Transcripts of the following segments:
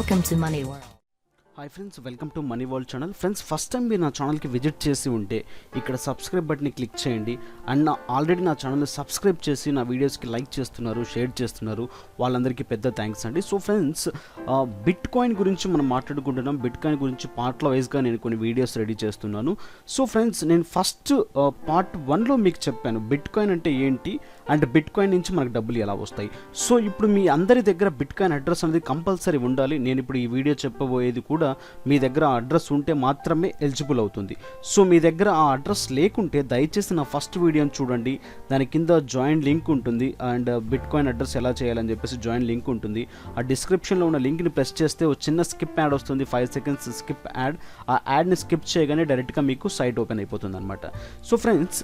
Welcome to Money World. Hi friends, welcome to money world channel. Friends, first time మీరు నా ఛానల్కి visit చేసి ఉంటే ఇక్కడ సబ్స్క్రైబ్ బటన్ని క్లిక్ చేయండి. అండ్ ఆల్రెడీ నా ఛానల్ని సబ్స్క్రైబ్ చేసి నా వీడియోస్కి లైక్ చేస్తున్నారు, షేర్ చేస్తున్నారు, వాళ్ళందరికీ పెద్ద థ్యాంక్స్ అండి. సో ఫ్రెండ్స్, బిట్ కాయిన్ గురించి మనం మాట్లాడుకుంటున్నాం. బిట్ కాయిన్ గురించి పార్ట్ల వైజ్గా నేను కొన్ని వీడియోస్ రెడీ చేస్తున్నాను. సో ఫ్రెండ్స్, నేను ఫస్ట్ పార్ట్ 1లో మీకు చెప్పాను బిట్ కాయిన్ అంటే ఏంటి అండ్ బిట్ కాయిన్ నుంచి మనకు డబ్బులు ఎలా వస్తాయి. సో ఇప్పుడు మీ అందరి దగ్గర బిట్ కాయిన్ అడ్రస్ అనేది కంపల్సరీ ఉండాలి. నేను ఇప్పుడు ఈ వీడియో చెప్పబోయేది కూడా మీ దగ్గర ఆ అడ్రస్ ఉంటే మాత్రమే ఎలిజిబుల్ అవుతుంది. సో మీ దగ్గర ఆ అడ్రస్ లేకుంటే దయచేసి నా ఫస్ట్ వీడియోని చూడండి. దాని కింద జాయిన్ లింక్ ఉంటుంది అండ్ బిట్ కాయిన్ అడ్రస్ ఎలా చేయాలని చెప్పేసి జాయిన్ లింక్ ఉంటుంది. ఆ డిస్క్రిప్షన్లో ఉన్న లింక్ని ప్రెస్ చేస్తే ఒక చిన్న స్కిప్ యాడ్ వస్తుంది, 5 seconds స్కిప్ యాడ్. ఆ యాడ్ని స్కిప్ చేయగానే డైరెక్ట్గా మీకు సైట్ ఓపెన్ అయిపోతుంది అనమాట. సో ఫ్రెండ్స్,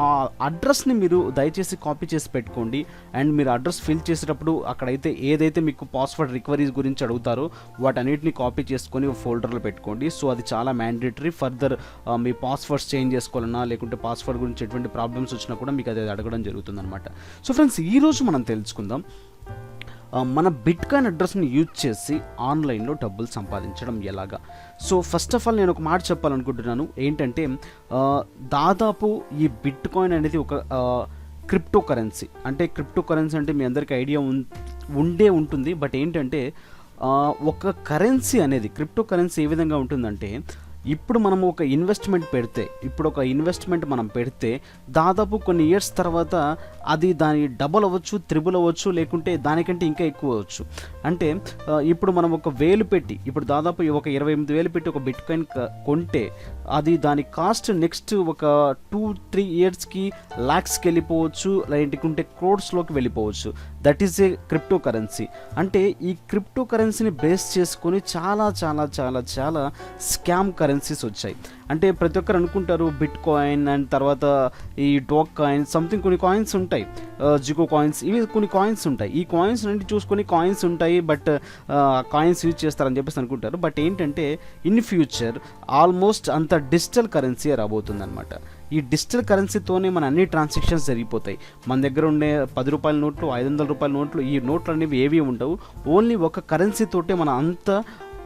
ఆ అడ్రస్ని మీరు దయచేసి కాపీ చేసి పెట్టుకోండి. అండ్ మీరు అడ్రస్ ఫిల్ చేసేటప్పుడు అక్కడైతే ఏదైతే మీకు పాస్వర్డ్ రికవరీస్ గురించి అడుగుతారో వాటన్నిటిని కాపీ చేసుకొని ఫోల్డర్లో పెట్టుకోండి. సో అది చాలా మ్యాండేటరీ. ఫర్దర్ మీ పాస్వర్డ్స్ చేంజ్ చేసుకోవాలన్నా లేకుంటే పాస్వర్డ్ గురించి ఎటువంటి ప్రాబ్లమ్స్ వచ్చినా కూడా మీకు అది అడగడం జరుగుతుంది అనమాట. సో ఫ్రెండ్స్, ఈరోజు మనం తెలుసుకుందాం మన బిట్ కాయిన్ అడ్రస్ని యూజ్ చేసి ఆన్లైన్లో డబ్బులు సంపాదించడం ఎలాగా. సో ఫస్ట్ ఆఫ్ ఆల్ నేను ఒక మాట చెప్పాలనుకుంటున్నాను. ఏంటంటే దాదాపు ఈ బిట్ కాయిన్ అనేది ఒక క్రిప్టో కరెన్సీ. అంటే క్రిప్టో కరెన్సీ అంటే మీ అందరికీ ఐడియా ఉండే ఉంటుంది. బట్ ఏంటంటే ఒక కరెన్సీ అనేది, క్రిప్టో కరెన్సీ ఏ విధంగా ఉంటుందంటే, ఇప్పుడు మనం ఒక ఇన్వెస్ట్మెంట్ మనం పెడితే దాదాపు కొన్ని ఇయర్స్ తర్వాత అది దాని డబుల్ అవ్వచ్చు, త్రిబుల్ అవ్వచ్చు, లేకుంటే దానికంటే ఇంకా ఎక్కువ అవ్వచ్చు. అంటే ఇప్పుడు మనం ఒక 1000 పెట్టి, ఇప్పుడు దాదాపు ఒక 28,000 పెట్టి ఒక బిట్ కాయిన్ కొంటే అది దాని కాస్ట్ నెక్స్ట్ ఒక 2-3 ఇయర్స్కి లాక్స్కి వెళ్ళిపోవచ్చు, లేకుంటే క్రోడ్స్లోకి వెళ్ళిపోవచ్చు. That is a crypto currency. అంటే ఈ క్రిప్టో కరెన్సీని బేస్ చేసుకొని చాలా చాలా చాలా చాలా స్కామ్ కరెన్సీస్ వచ్చాయి. అంటే ప్రతి ఒక్కరు అనుకుంటారు బిట్ కాయిన్ అండ్ తర్వాత ఈ డోక్ కాయిన్ సంథింగ్ కొన్ని కాయిన్స్ ఉంటాయి, జిగో కాయిన్స్, ఇవి కొన్ని కాయిన్స్ ఉంటాయి. ఈ కాయిన్స్ నుండి చూసుకొని కాయిన్స్ ఉంటాయి, బట్ కాయిన్స్ యూజ్ చేస్తారని చెప్పేసి అనుకుంటారు. బట్ ఏంటంటే ఇన్ ఫ్యూచర్ ఆల్మోస్ట్ అంత డిజిటల్ కరెన్సీ రాబోతుంది అనమాట. ఈ డిజిటల్ కరెన్సీతోనే మన అన్ని ట్రాన్సాక్షన్స్ జరిగిపోతాయి. మన దగ్గర ఉండే 10 రూపాయల నోట్లు, 500 రూపాయల నోట్లు, ఈ నోట్లు అనేవి ఏవి ఉండవు. ఓన్లీ ఒక కరెన్సీతోటే మన అంత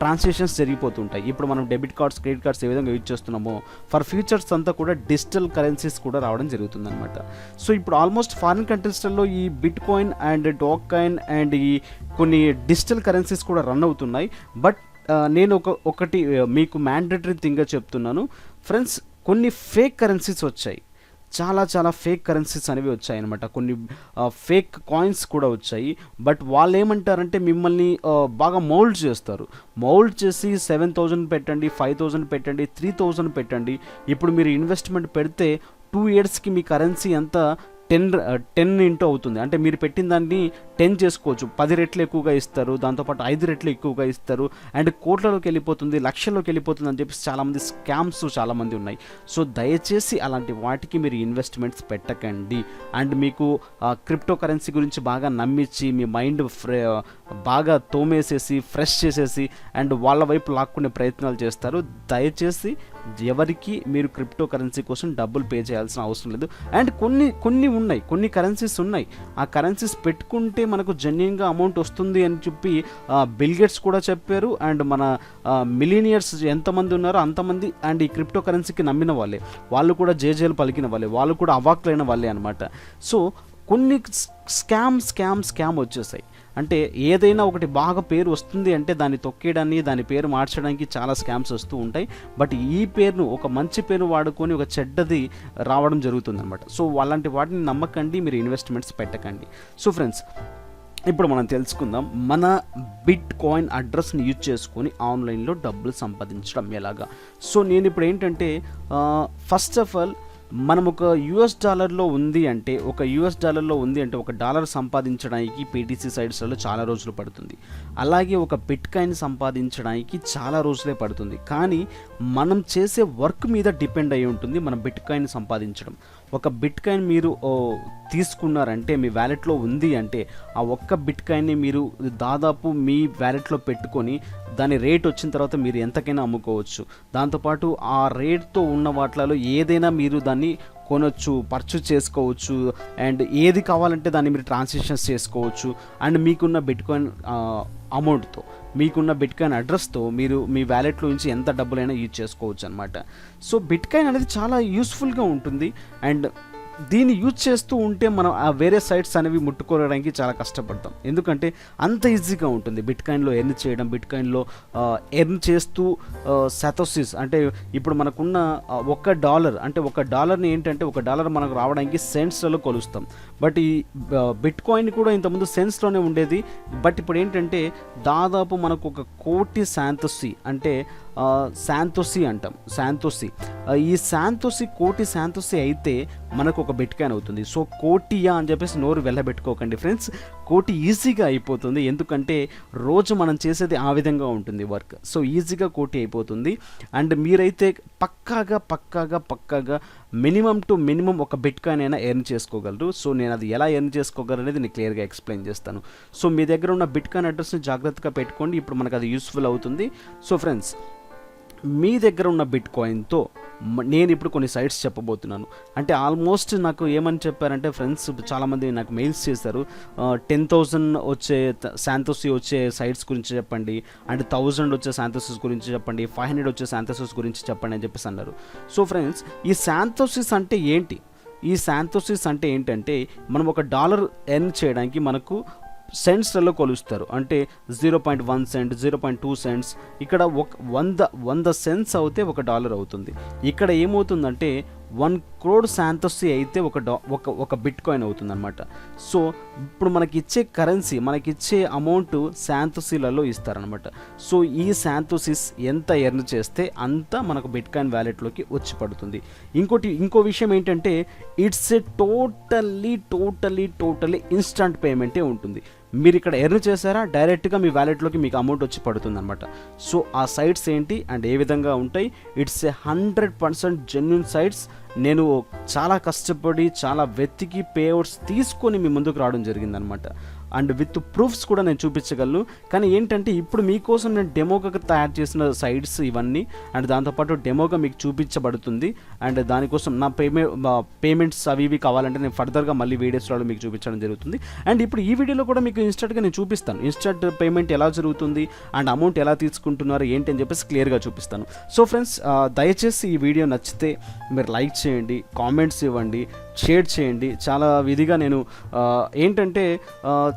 ట్రాన్సాక్షన్స్ జరిగిపోతుంటాయి. ఇప్పుడు మనం డెబిట్ కార్డ్స్, క్రెడిట్ కార్డ్స్ ఏ విధంగా యూజ్ చేస్తున్నామో ఫర్ ఫ్యూచర్స్ అంతా కూడా డిజిటల్ కరెన్సీస్ కూడా రావడం జరుగుతుంది అనమాట. సో ఇప్పుడు ఆల్మోస్ట్ ఫారిన్ కంట్రీస్లలో ఈ bitcoin and Dogecoin and ఈ కొన్ని డిజిటల్ కరెన్సీస్ కూడా రన్ అవుతున్నాయి. బట్ నేను ఒకటి మీకు మ్యాండేటరీ థింగ్గా చెప్తున్నాను ఫ్రెండ్స్. కొన్ని ఫేక్ కరెన్సీస్ వచ్చాయి, చాలా చాలా ఫేక్ కరెన్సీస్ అనేవి వచ్చాయి అనమాట. కొన్ని ఫేక్ కాయిన్స్ కూడా వచ్చాయి. బట్ వాళ్ళు ఏమంటారంటే మిమ్మల్ని బాగా మౌల్డ్ చేస్తారు. మౌల్డ్ చేసి 7,000 పెట్టండి, 5,000 పెట్టండి, 3,000 పెట్టండి. ఇప్పుడు మీరు ఇన్వెస్ట్మెంట్ పెడితే 2 ఇయర్స్కి మీ కరెన్సీ ఎంత 10 ఇంటూ అవుతుంది. అంటే మీరు పెట్టిన దాన్ని 10 చేసుకోవచ్చు. 10 రెట్లు ఎక్కువగా ఇస్తారు, దాంతోపాటు 5 రెట్లు ఎక్కువగా ఇస్తారు, అండ్ కోట్లలోకి వెళ్ళిపోతుంది, లక్షల్లోకి వెళ్ళిపోతుంది అని చెప్పేసి చాలామంది స్కామ్స్ చాలామంది ఉన్నాయి. సో దయచేసి అలాంటి వాటికి మీరు ఇన్వెస్ట్మెంట్స్ పెట్టకండి. అండ్ మీకు క్రిప్టో కరెన్సీ గురించి బాగా నమ్మించి మీ మైండ్ బాగా తోమేసేసి ఫ్రెష్ చేసేసి అండ్ వాళ్ళ వైపు లాక్కునే ప్రయత్నాలు చేస్తారు. దయచేసి ఎవరికి మీరు క్రిప్టో కరెన్సీ కోసం డబ్బులు పే చేయాల్సిన అవసరం లేదు. అండ్ కొన్ని కరెన్సీస్ ఉన్నాయి, ఆ కరెన్సీస్ పెట్టుకుంటే మనకు జెన్యూన్గా అమౌంట్ వస్తుంది అని చెప్పి బిల్ గేట్స్ కూడా చెప్పారు. అండ్ మన మిలీనియర్స్ ఎంతమంది ఉన్నారో అంతమంది అండ్ ఈ క్రిప్టో కరెన్సీకి నమ్మిన వాళ్ళే, వాళ్ళు కూడా జేజేలు పలికిన వాళ్ళే, వాళ్ళు కూడా అవాక్లైన వాళ్ళే అనమాట. సో కొన్ని స్కామ్ వచ్చేసాయి. అంటే ఏదైనా ఒకటి బాగా పేరు వస్తుంది అంటే దాన్ని తొక్కేయడాన్ని, దాని పేరు మార్చడానికి చాలా స్కామ్స్ వస్తూ ఉంటాయి. బట్ ఈ పేరును, ఒక మంచి పేరు వాడుకొని ఒక చెడ్డది రావడం జరుగుతుందన్నమాట. సో అలాంటి వాటిని నమ్మకండి, మీరు ఇన్వెస్ట్మెంట్స్ పెట్టకండి. సో ఫ్రెండ్స్, ఇప్పుడు మనం తెలుసుకుందాం మన బిట్ కాయిన్ అడ్రస్ని యూజ్ చేసుకొని ఆన్లైన్లో డబ్బులు సంపాదించడం ఎలాగా. సో నేను ఇప్పుడు ఏంటంటే ఫస్ట్ ఆఫ్ ఆల్ మనం ఒక యూఎస్ డాలర్లో ఉంది అంటే ఒక డాలర్ సంపాదించడానికి పీటీసీ సైట్స్లలో చాలా రోజులు పడుతుంది. అలాగే ఒక బిట్ కాయిన్ సంపాదించడానికి చాలా రోజులే పడుతుంది. కానీ మనం చేసే వర్క్ మీద డిపెండ్ అయి ఉంటుంది మన బిట్ కాయిన్ సంపాదించడం. ఒక బిట్ కాయిన్ మీరు తీసుకున్నారంటే, మీ వ్యాలెట్లో ఉంది అంటే, ఆ ఒక్క బిట్ కాయిన్ని మీరు దాదాపు మీ వ్యాలెట్లో పెట్టుకొని దాని రేట్ వచ్చిన తర్వాత మీరు ఎంతకైనా అమ్ముకోవచ్చు. దాంతోపాటు ఆ రేట్తో ఉన్న వాటిలో ఏదైనా మీరు దాన్ని కొనొచ్చు, పర్చేస్ చేసుకోవచ్చు, అండ్ ఏది కావాలంటే దాన్ని మీరు ట్రాన్సాక్షన్స్ చేసుకోవచ్చు. అండ్ మీకున్న బిట్కాయిన్ అమౌంట్తో, మీకున్న బిట్కాయిన్ అడ్రస్తో మీరు మీ వ్యాలెట్లో నుంచి ఎంత డబ్బులైనా యూజ్ చేసుకోవచ్చు అనమాట. సో బిట్కాయిన్ అనేది చాలా యూస్ఫుల్గా ఉంటుంది. అండ్ దీన్ని యూజ్ చేస్తూ ఉంటే మనం ఆ వేరే సైట్స్ అనేవి ముట్టుకోవడానికి చాలా కష్టపడతాం, ఎందుకంటే అంత ఈజీగా ఉంటుంది బిట్కాయిన్లో ఎర్న్ చేయడం. బిట్కాయిన్లో ఎర్న్ చేస్తూ సాతోసిస్ అంటే ఇప్పుడు మనకున్న $1 అంటే $1 ఏంటంటే $1 మనకు రావడానికి సెంట్స్లలో కొలుస్తాం. బట్ ఈ బిట్కాయిన్ కూడా ఇంతకుముందు సెన్స్లోనే ఉండేది. బట్ ఇప్పుడు ఏంటంటే దాదాపు మనకు 1 కోటి శాంతోసి అంటే శాంతోసి అంటాం, శాంతోసి. ఈ శాంతోసి కోటి శాంతోసి అయితే మనకు ఒక బిట్కాయిన్ అవుతుంది. సో కోటియా అని చెప్పేసి నోరు వెళ్ళబెట్టుకోకండి ఫ్రెండ్స్, కోటి ఈజీగా అయిపోతుంది. ఎందుకంటే రోజు మనం చేసేది ఆ విధంగా ఉంటుంది వర్క్. సో ఈజీగా కోటి అయిపోతుంది. అండ్ మీరైతే పక్కాగా మినిమం టు మినిమం ఒక బిట్కాయిన్ అయినా ఎర్న్ చేసుకోగలరు. సో నేను అది ఎలా ఎర్న్ చేసుకోగలరు అనేది నేను క్లియర్గా ఎక్స్ప్లెయిన్ చేస్తాను. సో మీ దగ్గర ఉన్న బిట్కాయిన్ అడ్రస్ని జాగ్రత్తగా పెట్టుకోండి, ఇప్పుడు మనకు అది యూస్ఫుల్ అవుతుంది. సో ఫ్రెండ్స్, మీ దగ్గర ఉన్న బిట్కాయిన్తో నేను ఇప్పుడు కొన్ని సైట్స్ చెప్పబోతున్నాను. అంటే ఆల్మోస్ట్ నాకు ఏమని చెప్పారంటే ఫ్రెండ్స్, చాలామంది నాకు మెయిల్స్ చేశారు, 10,000 వచ్చే శాంతోసి వచ్చే సైట్స్ గురించి చెప్పండి, అండ్ 1,000 వచ్చే శాంతోసిస్ గురించి చెప్పండి, 500 వచ్చే శాంతోసిస్ గురించి చెప్పండి అని చెప్పేసి అన్నారు. సో ఫ్రెండ్స్, ఈ శాంతోసిస్ అంటే ఏంటి? ఈ శాంతోసిస్ అంటే ఏంటంటే మనం $1 ఎర్న్ చేయడానికి మనకు సెంట్స్లలో కొలుస్తారు. అంటే 0.1 సెంట్, 0.2 సెంట్స్. ఇక్కడ 100 సెంట్స్ అవుతే $1 అవుతుంది. ఇక్కడ ఏమవుతుందంటే 1 crore శాంతోసి అయితే ఒక బిట్కాయిన్ అవుతుంది అనమాట. సో ఇప్పుడు మనకిచ్చే కరెన్సీ, మనకిచ్చే అమౌంట్ శాంతోసీలలో ఇస్తారనమాట. సో ఈ శాంతోసిస్ ఎంత ఎర్న్ చేస్తే అంత మనకు బిట్కాయిన్ వ్యాలెట్లోకి వచ్చి పడుతుంది. ఇంకో విషయం ఏంటంటే ఇట్స్ ఏ టోటలీ ఇన్స్టంట్ పేమెంటే ఉంటుంది. మీరు ఇక్కడ ఎర్న్ చేశారా, డైరెక్ట్గా మీ వ్యాలెట్లోకి మీకు అమౌంట్ వచ్చి పడుతుంది అనమాట. సో ఆ సైట్స్ ఏంటి అండ్ ఏ విధంగా ఉంటాయి? It's a 100% genuine sites. నేను చాలా కష్టపడి చాలా వెతికి పేఅవుట్స్ తీసుకొని మీ ముందుకు రావడం జరిగిందనమాట. అండ్ విత్ ప్రూఫ్స్ కూడా నేను చూపించగలను. కానీ ఏంటంటే ఇప్పుడు మీకోసం నేను డెమోగా తయారు చేసిన సైట్స్ ఇవన్నీ, అండ్ దాంతోపాటు డెమోగా మీకు చూపించబడుతుంది. అండ్ దానికోసం నా పేమెంట్స్ అవి ఇవి కావాలంటే నేను ఫర్దర్గా మళ్ళీ వీడియోస్లో మీకు చూపించడం జరుగుతుంది. అండ్ ఇప్పుడు ఈ వీడియోలో కూడా మీకు ఇన్స్టెంట్గా నేను చూపిస్తాను, ఇన్స్టెంట్ పేమెంట్ ఎలా జరుగుతుంది అండ్ అమౌంట్ ఎలా తీసుకుంటున్నారు ఏంటి అని చెప్పేసి క్లియర్గా చూపిస్తాను. సో ఫ్రెండ్స్, దయచేసి ఈ వీడియో నచ్చితే మీరు లైక్ చేయండి, కామెంట్స్ ఇవ్వండి, షేర్ చేయండి. చాలా విధిగా నేను ఏంటంటే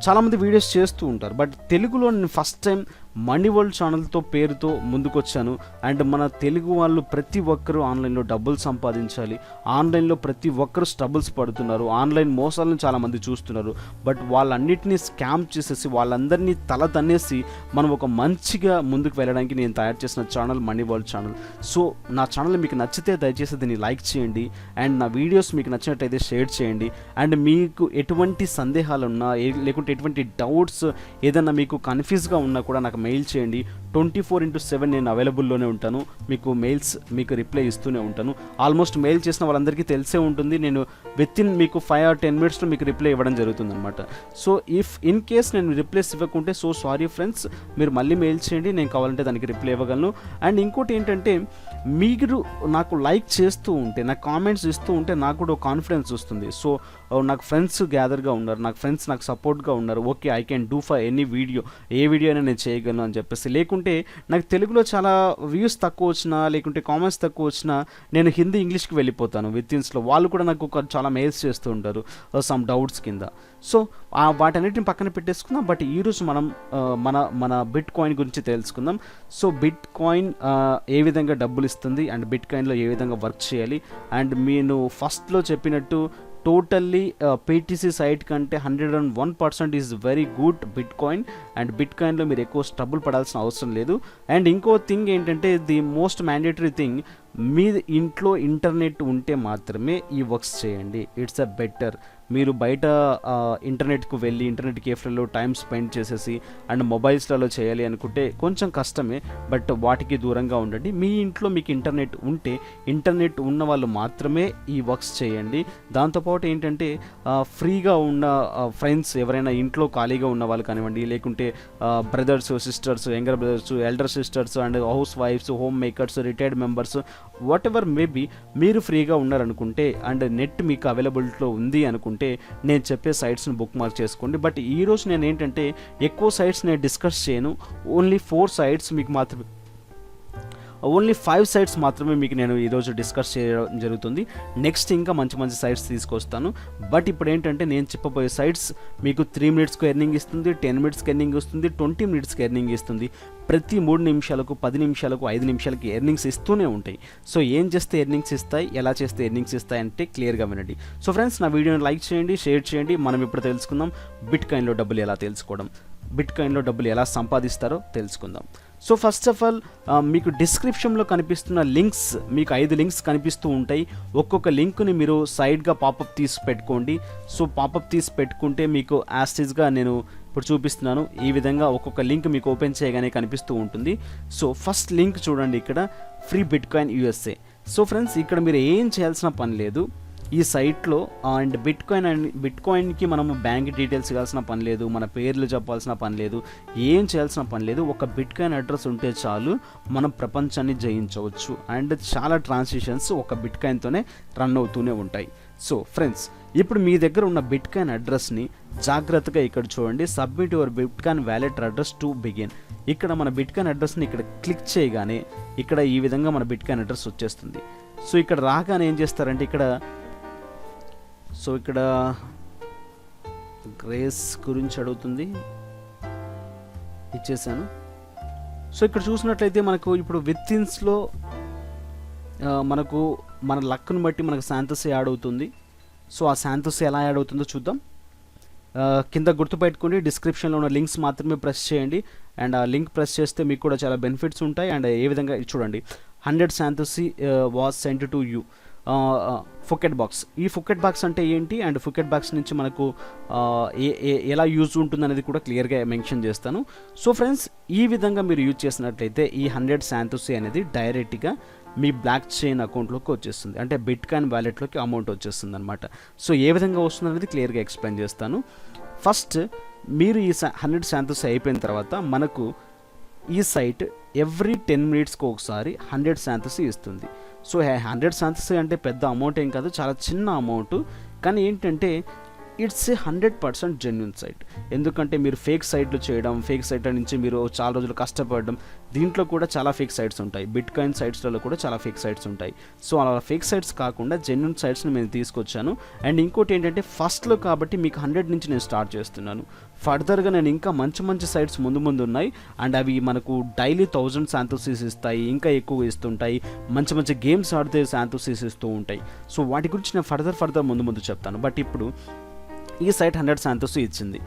చాలామంది వీడియోస్ చేస్తూ ఉంటారు, బట్ తెలుగులో నేను ఫస్ట్ టైం మనీ వరల్డ్ ఛానల్తో పేరుతో ముందుకొచ్చాను. అండ్ మన తెలుగు వాళ్ళు ప్రతి ఒక్కరూ ఆన్లైన్లో డబ్బులు సంపాదించాలి, ఆన్లైన్లో ప్రతి ఒక్కరు స్ట్రబుల్స్ పడుతున్నారు, ఆన్లైన్ మోసాలను చాలామంది చూస్తున్నారు. బట్ వాళ్ళన్నిటినీ స్కామ్ చేసేసి వాళ్ళందరినీ తల తన్నేసి మనం ఒక మంచిగా ముందుకు వెళ్ళడానికి నేను తయారు చేసిన channel money world channel. So నా ఛానల్ మీకు నచ్చితే దయచేసి దీన్ని లైక్ చేయండి, అండ్ నా వీడియోస్ మీకు నచ్చినట్టయితే షేర్ చేయండి. అండ్ మీకు ఎటువంటి సందేహాలు ఉన్నా లేకుంటే ఎటువంటి డౌట్స్ ఏదన్నా మీకు కన్ఫ్యూజ్గా ఉన్నా కూడా నాకు మెయిల్ చేయండి. 24/7 నేను అవైలబుల్లోనే ఉంటాను. మీకు రిప్లై ఇస్తూనే ఉంటాను. ఆల్మోస్ట్ మెయిల్ చేసిన వాళ్ళందరికీ తెలిసే ఉంటుంది, నేను వితిన్ మీకు 5 or 10 minutes మీకు రిప్లై ఇవ్వడం జరుగుతుంది అనమాట. సో ఇన్ కేస్ నేను రిప్లైస్ ఇవ్వకుంటే సో సారీ ఫ్రెండ్స్, మీరు మళ్ళీ మెయిల్ చేయండి, నేను కావాలంటే దానికి రిప్లై ఇవ్వగలను. అండ్ ఇంకోటి ఏంటంటే మీరు నాకు లైక్ చేస్తూ ఉంటే, నాకు కామెంట్స్ ఇస్తూ ఉంటే నాకు కూడా కాన్ఫిడెన్స్ వస్తుంది. సో నాకు ఫ్రెండ్స్ గ్యాదర్గా ఉన్నారు, నాకు ఫ్రెండ్స్ నాకు సపోర్ట్గా ఉన్నారు. Okay, I can do for any video, A video అయినా నేను చేయగలను అని చెప్పేసి. లేకుంటే నాకు తెలుగులో చాలా వ్యూస్ తక్కువ వచ్చినా లేకుంటే కామెంట్స్ తక్కువ వచ్చినా నేను హిందీ ఇంగ్లీష్కి వెళ్ళిపోతాను వితిన్స్లో. వాళ్ళు కూడా నాకు చాలా మెయిల్స్ చేస్తూ ఉంటారు సమ్ డౌట్స్ కింద. సో వాటన్నిటిని పక్కన పెట్టేసుకుందాం. బట్ ఈరోజు మనం మన బిట్ కాయిన్ గురించి తెలుసుకుందాం. సో బిట్ కాయిన్ ఏ విధంగా డబ్బులు ఇస్తుంది అండ్ బిట్ కాయిన్లో ఏ విధంగా వర్క్ చేయాలి. అండ్ నేను ఫస్ట్లో చెప్పినట్టు టోటల్లీ పీటీసీ సైట్ కంటే 101% is very good bitcoin. And బిట్ కాయిన్లో మీరు ఎక్కువ స్ట్రబుల్ పడాల్సిన అవసరం లేదు. అండ్ ఇంకో థింగ్ ఏంటంటే ది మోస్ట్ మ్యాండేటరీ థింగ్, మీ ఇంట్లో ఇంటర్నెట్ ఉంటే మాత్రమే ఈ వర్క్స్ చేయండి. It's a better. మీరు బయట ఇంటర్నెట్కు వెళ్ళి ఇంటర్నెట్ కేఫ్లలో టైం స్పెండ్ చేసేసి అండ్ మొబైల్స్లలో చేయాలి అనుకుంటే కొంచెం కష్టమే, బట్ వాటికి దూరంగా ఉండండి. మీ ఇంట్లో మీకు ఇంటర్నెట్ ఉంటే ఇంటర్నెట్ ఉన్న వాళ్ళు మాత్రమే ఈ వర్క్స్ చేయండి. దాంతోపాటు ఏంటంటే ఫ్రీగా ఉన్న ఫ్రెండ్స్ ఎవరైనా ఇంట్లో ఖాళీగా ఉన్న వాళ్ళు కానివ్వండి, లేకుంటే brothers sisters, younger brothers, elder sisters and హౌస్ వైఫ్స్, home makers, retired members, whatever maybe మీరు ఫ్రీగా ఉన్నారనుకుంటే అండ్ నెట్ మీకు అవైలబిలిటీలో ఉంది అనుకుంటే నేను చెప్పే సైట్స్ని బుక్ మార్క్ చేసుకోండి. బట్ ఈరోజు నేను ఏంటంటే ఎక్కువ సైట్స్ నేను డిస్కస్ చేయను, ఓన్లీ 4 సైట్స్ మీకు మాత్రమే, ఓన్లీ 5 సైట్స్ మాత్రమే మీకు నేను ఈరోజు డిస్కస్ చేయడం జరుగుతుంది. నెక్స్ట్ ఇంకా మంచి మంచి సైట్స్ తీసుకొస్తాను. బట్ ఇప్పుడు ఏంటంటే నేను చెప్పబోయే సైట్స్ మీకు 3 మినిట్స్కి ఎర్నింగ్ ఇస్తుంది, 10 మినిట్స్కి ఎర్నింగ్ ఇస్తుంది, 20 మినిట్స్కి ఎర్నింగ్ ఇస్తుంది. ప్రతి 3 నిమిషాలకు, 10 నిమిషాలకు, 5 నిమిషాలకి ఎర్నింగ్స్ ఇస్తూనే ఉంటాయి. సో ఏం చేస్తే ఎర్నింగ్స్ ఇస్తాయి, ఎలా చేస్తే ఎర్నింగ్స్ ఇస్తాయి అంటే క్లియర్గా వినండి. సో ఫ్రెండ్స్, నా వీడియోని లైక్ చేయండి, షేర్ చేయండి. మనం ఇప్పుడు తెలుసుకుందాం బిట్ కాయిన్లో డబ్బులు ఎలా తెలుసుకోవడం, బిట్ కాయిన్లో డబ్బులు ఎలా సంపాదిస్తారో తెలుసుకుందాం. సో ఫస్ట్ ఆఫ్ ఆల్ మీకు డిస్క్రిప్షన్లో కనిపిస్తున్న లింక్స్, మీకు 5 లింక్స్ కనిపిస్తూ ఉంటాయి. ఒక్కొక్క లింక్ని మీరు సైడ్గా పాపప్ తీసి పెట్టుకోండి. సో పాపప్ తీసి పెట్టుకుంటే మీకు యాస్టిజ్గా నేను ఇప్పుడు చూపిస్తున్నాను. ఈ విధంగా ఒక్కొక్క లింక్ మీకు ఓపెన్ చేయగానే కనిపిస్తూ ఉంటుంది. సో ఫస్ట్ లింక్ చూడండి, ఇక్కడ free bit coin USA. So friends, ఇక్కడ మీరు ఏం చేయాల్సిన పని లేదు ఈ సైట్లో. అండ్ బిట్ కాయిన్కి మనము బ్యాంక్ డీటెయిల్స్ ఇవ్వాల్సిన పని లేదు, మన పేర్లు చెప్పాల్సిన పని లేదు, ఏం చేయాల్సిన పని లేదు. ఒక బిట్ కాయిన్ అడ్రస్ ఉంటే చాలు, మనం ప్రపంచాన్ని జయించవచ్చు. అండ్ చాలా ట్రాన్సాక్షన్స్ ఒక బిట్ కాయిన్తోనే రన్ అవుతూనే ఉంటాయి. సో ఫ్రెండ్స్, ఇప్పుడు మీ దగ్గర ఉన్న బిట్ కాయిన్ అడ్రస్ని జాగ్రత్తగా ఇక్కడ చూడండి. Submit your bitcoin wallet address to begin. ఇక్కడ మన బిట్ కాయిన్ అడ్రస్ని ఇక్కడ క్లిక్ చేయగానే ఇక్కడ ఈ విధంగా మన బిట్ కాయిన్ అడ్రస్ వచ్చేస్తుంది. సో ఇక్కడ రాగానే ఏం చేస్తారంటే ఇక్కడ గ్రేస్ గురించి అడుగుతుంది, ఇచ్చేసాను. సో ఇక్కడ చూసినట్లయితే మనకు ఇప్పుడు విత్ఇన్స్లో మనకు మన లక్ను బట్టి మనకు శాంతస్ యాడ్ అవుతుంది. సో ఆ శాంతస్ ఎలా యాడ్ అవుతుందో చూద్దాం. కింద గుర్తుపెట్టుకోండి, డిస్క్రిప్షన్లో ఉన్న లింక్స్ మాత్రమే ప్రెస్ చేయండి. అండ్ ఆ లింక్ ప్రెస్ చేస్తే మీకు కూడా చాలా బెనిఫిట్స్ ఉంటాయి. అండ్ ఏ విధంగా చూడండి, 100 satoshi was sent to you faucet box. ఈ ఫుకెట్ బాక్స్ అంటే ఏంటి అండ్ ఫుకెట్ బాక్స్ నుంచి మనకు ఎలా యూజ్ ఉంటుంది అనేది కూడా క్లియర్గా మెన్షన్ చేస్తాను. సో ఫ్రెండ్స్, ఈ విధంగా మీరు యూజ్ చేసినట్లయితే ఈ 100 శాంతసీ అనేది డైరెక్ట్గా మీ బ్లాక్ చైన్ అకౌంట్లోకి వచ్చేస్తుంది, అంటే బిట్ కాయిన్ వ్యాలెట్లోకి అమౌంట్ వచ్చేస్తుంది అనమాట. సో ఏ విధంగా వస్తుంది అనేది క్లియర్గా ఎక్స్ప్లెయిన్ చేస్తాను. ఫస్ట్ మీరు ఈ 100 శాంతసీ అయిపోయిన తర్వాత మనకు ఈ సైట్ ఎవ్రీ 10 మినిట్స్కి ఒకసారి 100 శాంతసీ ఇస్తుంది. సో 100 శాంతసీ అంటే పెద్ద అమౌంట్ ఏం కాదు, చాలా చిన్న అమౌంట్. కానీ ఏంటంటే ఇట్స్ ఏ 100% జెన్యున్ సైట్. ఎందుకంటే మీరు ఫేక్ సైట్లు చేయడం, ఫేక్ సైట్ నుంచి మీరు చాలా రోజులు కష్టపడడం, దీంట్లో కూడా చాలా ఫేక్ సైట్స్ ఉంటాయి. బిట్ కాయిన్ సైట్స్లలో కూడా చాలా ఫేక్ సైట్స్ ఉంటాయి. సో అలా ఫేక్ సైట్స్ కాకుండా జెన్యున్ సైట్స్ని నేను తీసుకొచ్చాను. అండ్ ఇంకోటి ఏంటంటే ఫస్ట్లో కాబట్టి మీకు 100 నుంచి నేను స్టార్ట్ చేస్తున్నాను. ఫర్దర్గా నేను ఇంకా మంచి మంచి సైట్స్ ముందు ఉన్నాయి. అండ్ అవి మనకు డైలీ 1000 శాంతోసీస్ ఇస్తాయి, ఇంకా ఎక్కువ ఇస్తుంటాయి. మంచి మంచి గేమ్స్ ఆడితే శాంతోసీస్ ఇస్తూ ఉంటాయి. సో వాటి గురించి నేను ఫర్దర్ ముందు చెప్తాను. బట్ ఇప్పుడు ఈ సైట్ 100 శాంతోసీ ఇచ్చింది.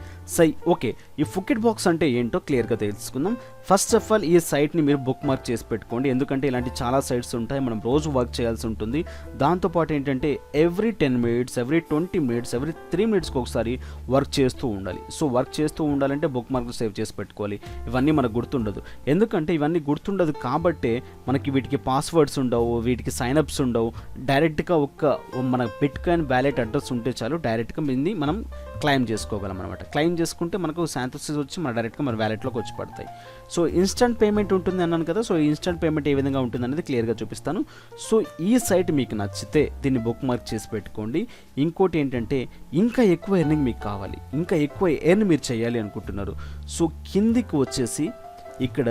ఓకే, ఈ ఫుకెట్ బాక్స్ అంటే ఏంటో క్లియర్గా తెలుసుకుందాం. ఫస్ట్ ఆఫ్ ఆల్ ఈ సైట్ని మీరు బుక్ మార్క్ చేసి పెట్టుకోండి. ఎందుకంటే ఇలాంటి చాలా సైట్స్ ఉంటాయి, మనం రోజు వర్క్ చేయాల్సి ఉంటుంది. దాంతోపాటు ఏంటంటే every 10 minutes, every 20 minutes, every 3 మినిట్స్కి ఒకసారి వర్క్ చేస్తూ ఉండాలి. సో వర్క్ చేస్తూ ఉండాలంటే బుక్ మార్క్ సేవ్ చేసి పెట్టుకోవాలి. ఇవన్నీ మనకు గుర్తుండదు, ఎందుకంటే ఇవన్నీ గుర్తుండదు కాబట్టే మనకి వీటికి పాస్వర్డ్స్ ఉండవు, వీటికి సైన్అప్స్ ఉండవు. డైరెక్ట్గా మన బిట్ కాయిన్ వ్యాలెట్ అడ్రస్ ఉంటే చాలు, డైరెక్ట్గా మనం క్లైమ్ చేసుకోగలం అనమాట. క్లైమ్ చేసుకుంటే మనకు శాంతోసీస్ వచ్చి మన డైరెక్ట్గా మన వ్యాలెట్లోకి వచ్చి పడతాయి. సో ఇన్స్టంట్ పేమెంట్ ఉంటుంది అన్నాను కదా. సో ఇన్స్టంట్ పేమెంట్ ఏ విధంగా ఉంటుంది అనేది క్లియర్గా చూపిస్తాను. సో ఈ సైట్ మీకు నచ్చితే దీన్ని బుక్ మార్క్ చేసి పెట్టుకోండి. ఇంకోటి ఏంటంటే ఇంకా ఎక్కువ ఎర్నింగ్ మీకు కావాలి, ఇంకా ఎక్కువ ఎర్న్ మీరు చేయాలి అనుకుంటున్నారు. సో కిందికి వచ్చేసి ఇక్కడ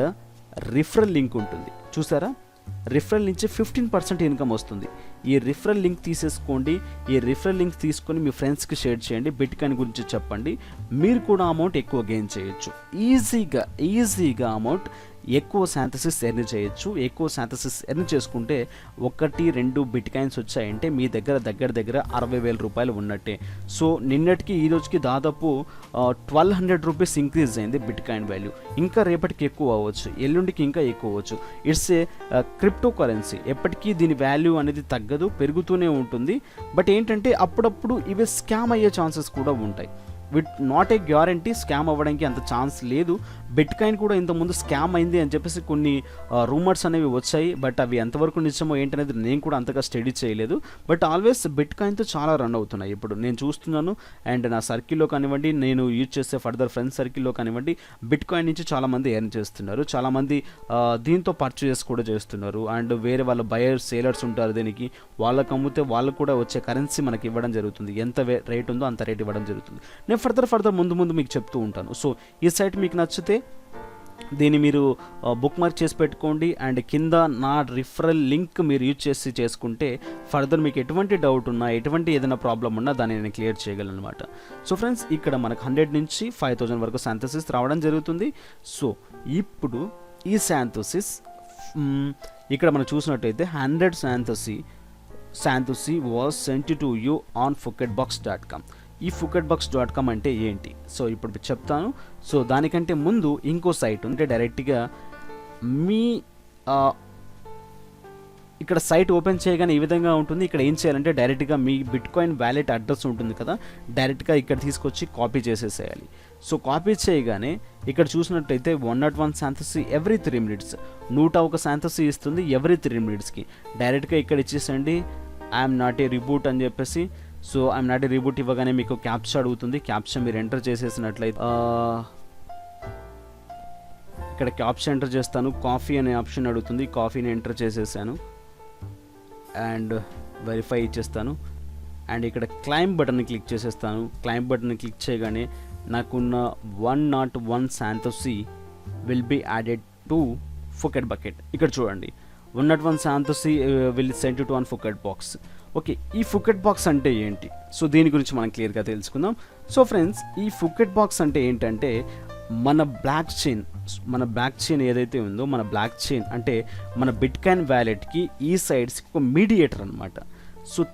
రిఫరల్ లింక్ ఉంటుంది, చూసారా? రిఫరల్ నుంచి 15% ఇన్కమ్ వస్తుంది. ఈ రిఫరల్ లింక్ తీసేసుకోండి. ఈ రిఫరల్ లింక్ తీసుకొని మీ ఫ్రెండ్స్కి షేర్ చేయండి, బిట్ కాయిన్ గురించి చెప్పండి. మీరు కూడా అమౌంట్ ఎక్కువ గెయిన్ చేయొచ్చు. ఈజీగా అమౌంట్ ఎక్కువ శాంథసిస్ ఎర్న్ చేయొచ్చు. ఎక్కువ శాంథసిస్ ఎర్న్ చేసుకుంటే 1-2 బిట్ కాయిన్స్ వచ్చాయంటే మీ దగ్గర 60,000 రూపాయలు ఉన్నట్టే. సో నిన్నటికి ఈ రోజుకి దాదాపు 1200 రూపీస్ ఇంక్రీజ్ అయింది బిట్ కాయిన్ వాల్యూ. ఇంకా రేపటికి ఎక్కువ అవ్వచ్చు, ఎల్లుండికి ఇంకా ఎక్కువ అవ్వచ్చు. ఇట్స్ ఏ క్రిప్టో కరెన్సీ, ఎప్పటికీ దీని వాల్యూ అనేది తగ్గదు, పెరుగుతూనే ఉంటుంది. బట్ ఏంటంటే అప్పుడప్పుడు ఇవి స్కామ్ అయ్యే ఛాన్సెస్ కూడా ఉంటాయి. With not a guarantee scam అవ్వడానికి అంత ఛాన్స్ లేదు. బిట్ కాయిన్ కూడా ఇంతకుముందు స్కామ్ అయింది అని చెప్పేసి కొన్ని రూమర్స్ అనేవి వచ్చాయి. బట్ అవి ఎంతవరకు నిజమో ఏంటనేది నేను కూడా అంతగా స్టడీ చేయలేదు. బట్ ఆల్వేస్ బిట్ కాయిన్తో చాలా రన్ అవుతున్నాయి ఇప్పుడు నేను చూస్తున్నాను. అండ్ నా సర్కిల్లో కానివ్వండి, నేను యూజ్ చేసే ఫర్దర్ ఫ్రెండ్స్ సర్కిల్లో కానివ్వండి, బిట్ కాయిన్ నుంచి చాలామంది ఎర్న్ చేస్తున్నారు. చాలామంది దీంతో పర్చేస్ కూడా చేస్తున్నారు. అండ్ వేరే వాళ్ళ బయర్స్ సేలర్స్ ఉంటారు, దీనికి వాళ్ళకి అమ్మితే వాళ్ళకు కూడా వచ్చే కరెన్సీ మనకి ఇవ్వడం జరుగుతుంది. ఎంత రేట్ ఉందో అంత రేట్ ఇవ్వడం జరుగుతుంది. నేను ఫర్దర్ ముందు మీకు చెప్తూ ఉంటాను. సో ఈ సైట్ మీకు నచ్చితే దీన్ని మీరు బుక్ మార్క్ చేసి పెట్టుకోండి. అండ్ కింద నా రిఫరల్ లింక్ మీరు యూజ్ చేసి చేసుకుంటే ఫర్దర్ మీకు ఎటువంటి డౌట్ ఉన్నా, ఎటువంటి ఏదైనా ప్రాబ్లం ఉన్నా దాన్ని నేను క్లియర్ చేయగలను అనమాట. సో ఫ్రెండ్స్, ఇక్కడ మనకు 100 నుంచి 5000 వరకు శాంథసిస్ రావడం జరుగుతుంది. సో ఇప్పుడు ఈ శాంథసిస్ ఇక్కడ మనం చూసినట్టయితే 100 satoshi was sent to you on phuketbox.com. ఈ phuketbox.com అంటే ఏంటి? సో ఇప్పుడు చెప్తాను. సో దానికంటే ముందు ఇంకో సైట్ ఉంటే డైరెక్ట్గా మీ ఇక్కడ సైట్ ఓపెన్ చేయగానే ఈ విధంగా ఉంటుంది. ఇక్కడ ఏం చేయాలంటే డైరెక్ట్గా మీ బిట్ కాయిన్ వ్యాలెట్ అడ్రస్ ఉంటుంది కదా, డైరెక్ట్గా ఇక్కడ తీసుకొచ్చి కాపీ చేసేసేయాలి. సో కాపీ చేయగానే ఇక్కడ చూసినట్టయితే 101 శాంథసీ ఎవ్రీ 3 minutes, 101 శాంథసీ ఇస్తుంది ఎవ్రీ 3 minutesకి. డైరెక్ట్గా ఇక్కడ ఇచ్చేసండి ఐఎమ్ నాట్ ఏ రిబూట్ అని చెప్పేసి. So I'm not a robot ఇవ్వగానే మీకు క్యాప్చా అడుగుతుంది. క్యాప్చా మీరు ఎంటర్ చేసేసినట్లయితే ఇక్కడ క్యాప్చా ఎంటర్ చేస్తాను. కాఫీ అనే ఆప్షన్ అడుగుతుంది, కాఫీని ఎంటర్ చేసేసాను అండ్ వెరిఫై ఇచ్చేస్తాను. అండ్ ఇక్కడ క్లైమ్ బటన్ని క్లిక్ చేసేస్తాను. క్లైమ్ బటన్ని క్లిక్ చేయగానే నాకున్న 101 satoshi will be added to faucet bucket. ఇక్కడ చూడండి 101 satoshi will send to on faucet box. Okay, ఈ ఫుకెట్ బాక్స్ అంటే ఏంటి? సో దీని గురించి మనం క్లియర్గా తెలుసుకుందాం. సో ఫ్రెండ్స్, ఈ ఫుకెట్ బాక్స్ అంటే ఏంటంటే మన బ్లాక్ చైన్ ఏదైతే ఉందో, మన బ్లాక్ చైన్ అంటే మన బిట్ కాయిన్ వ్యాలెట్కి ఈ సైడ్స్కి ఒక మీడియేటర్ అనమాట. సో ఈ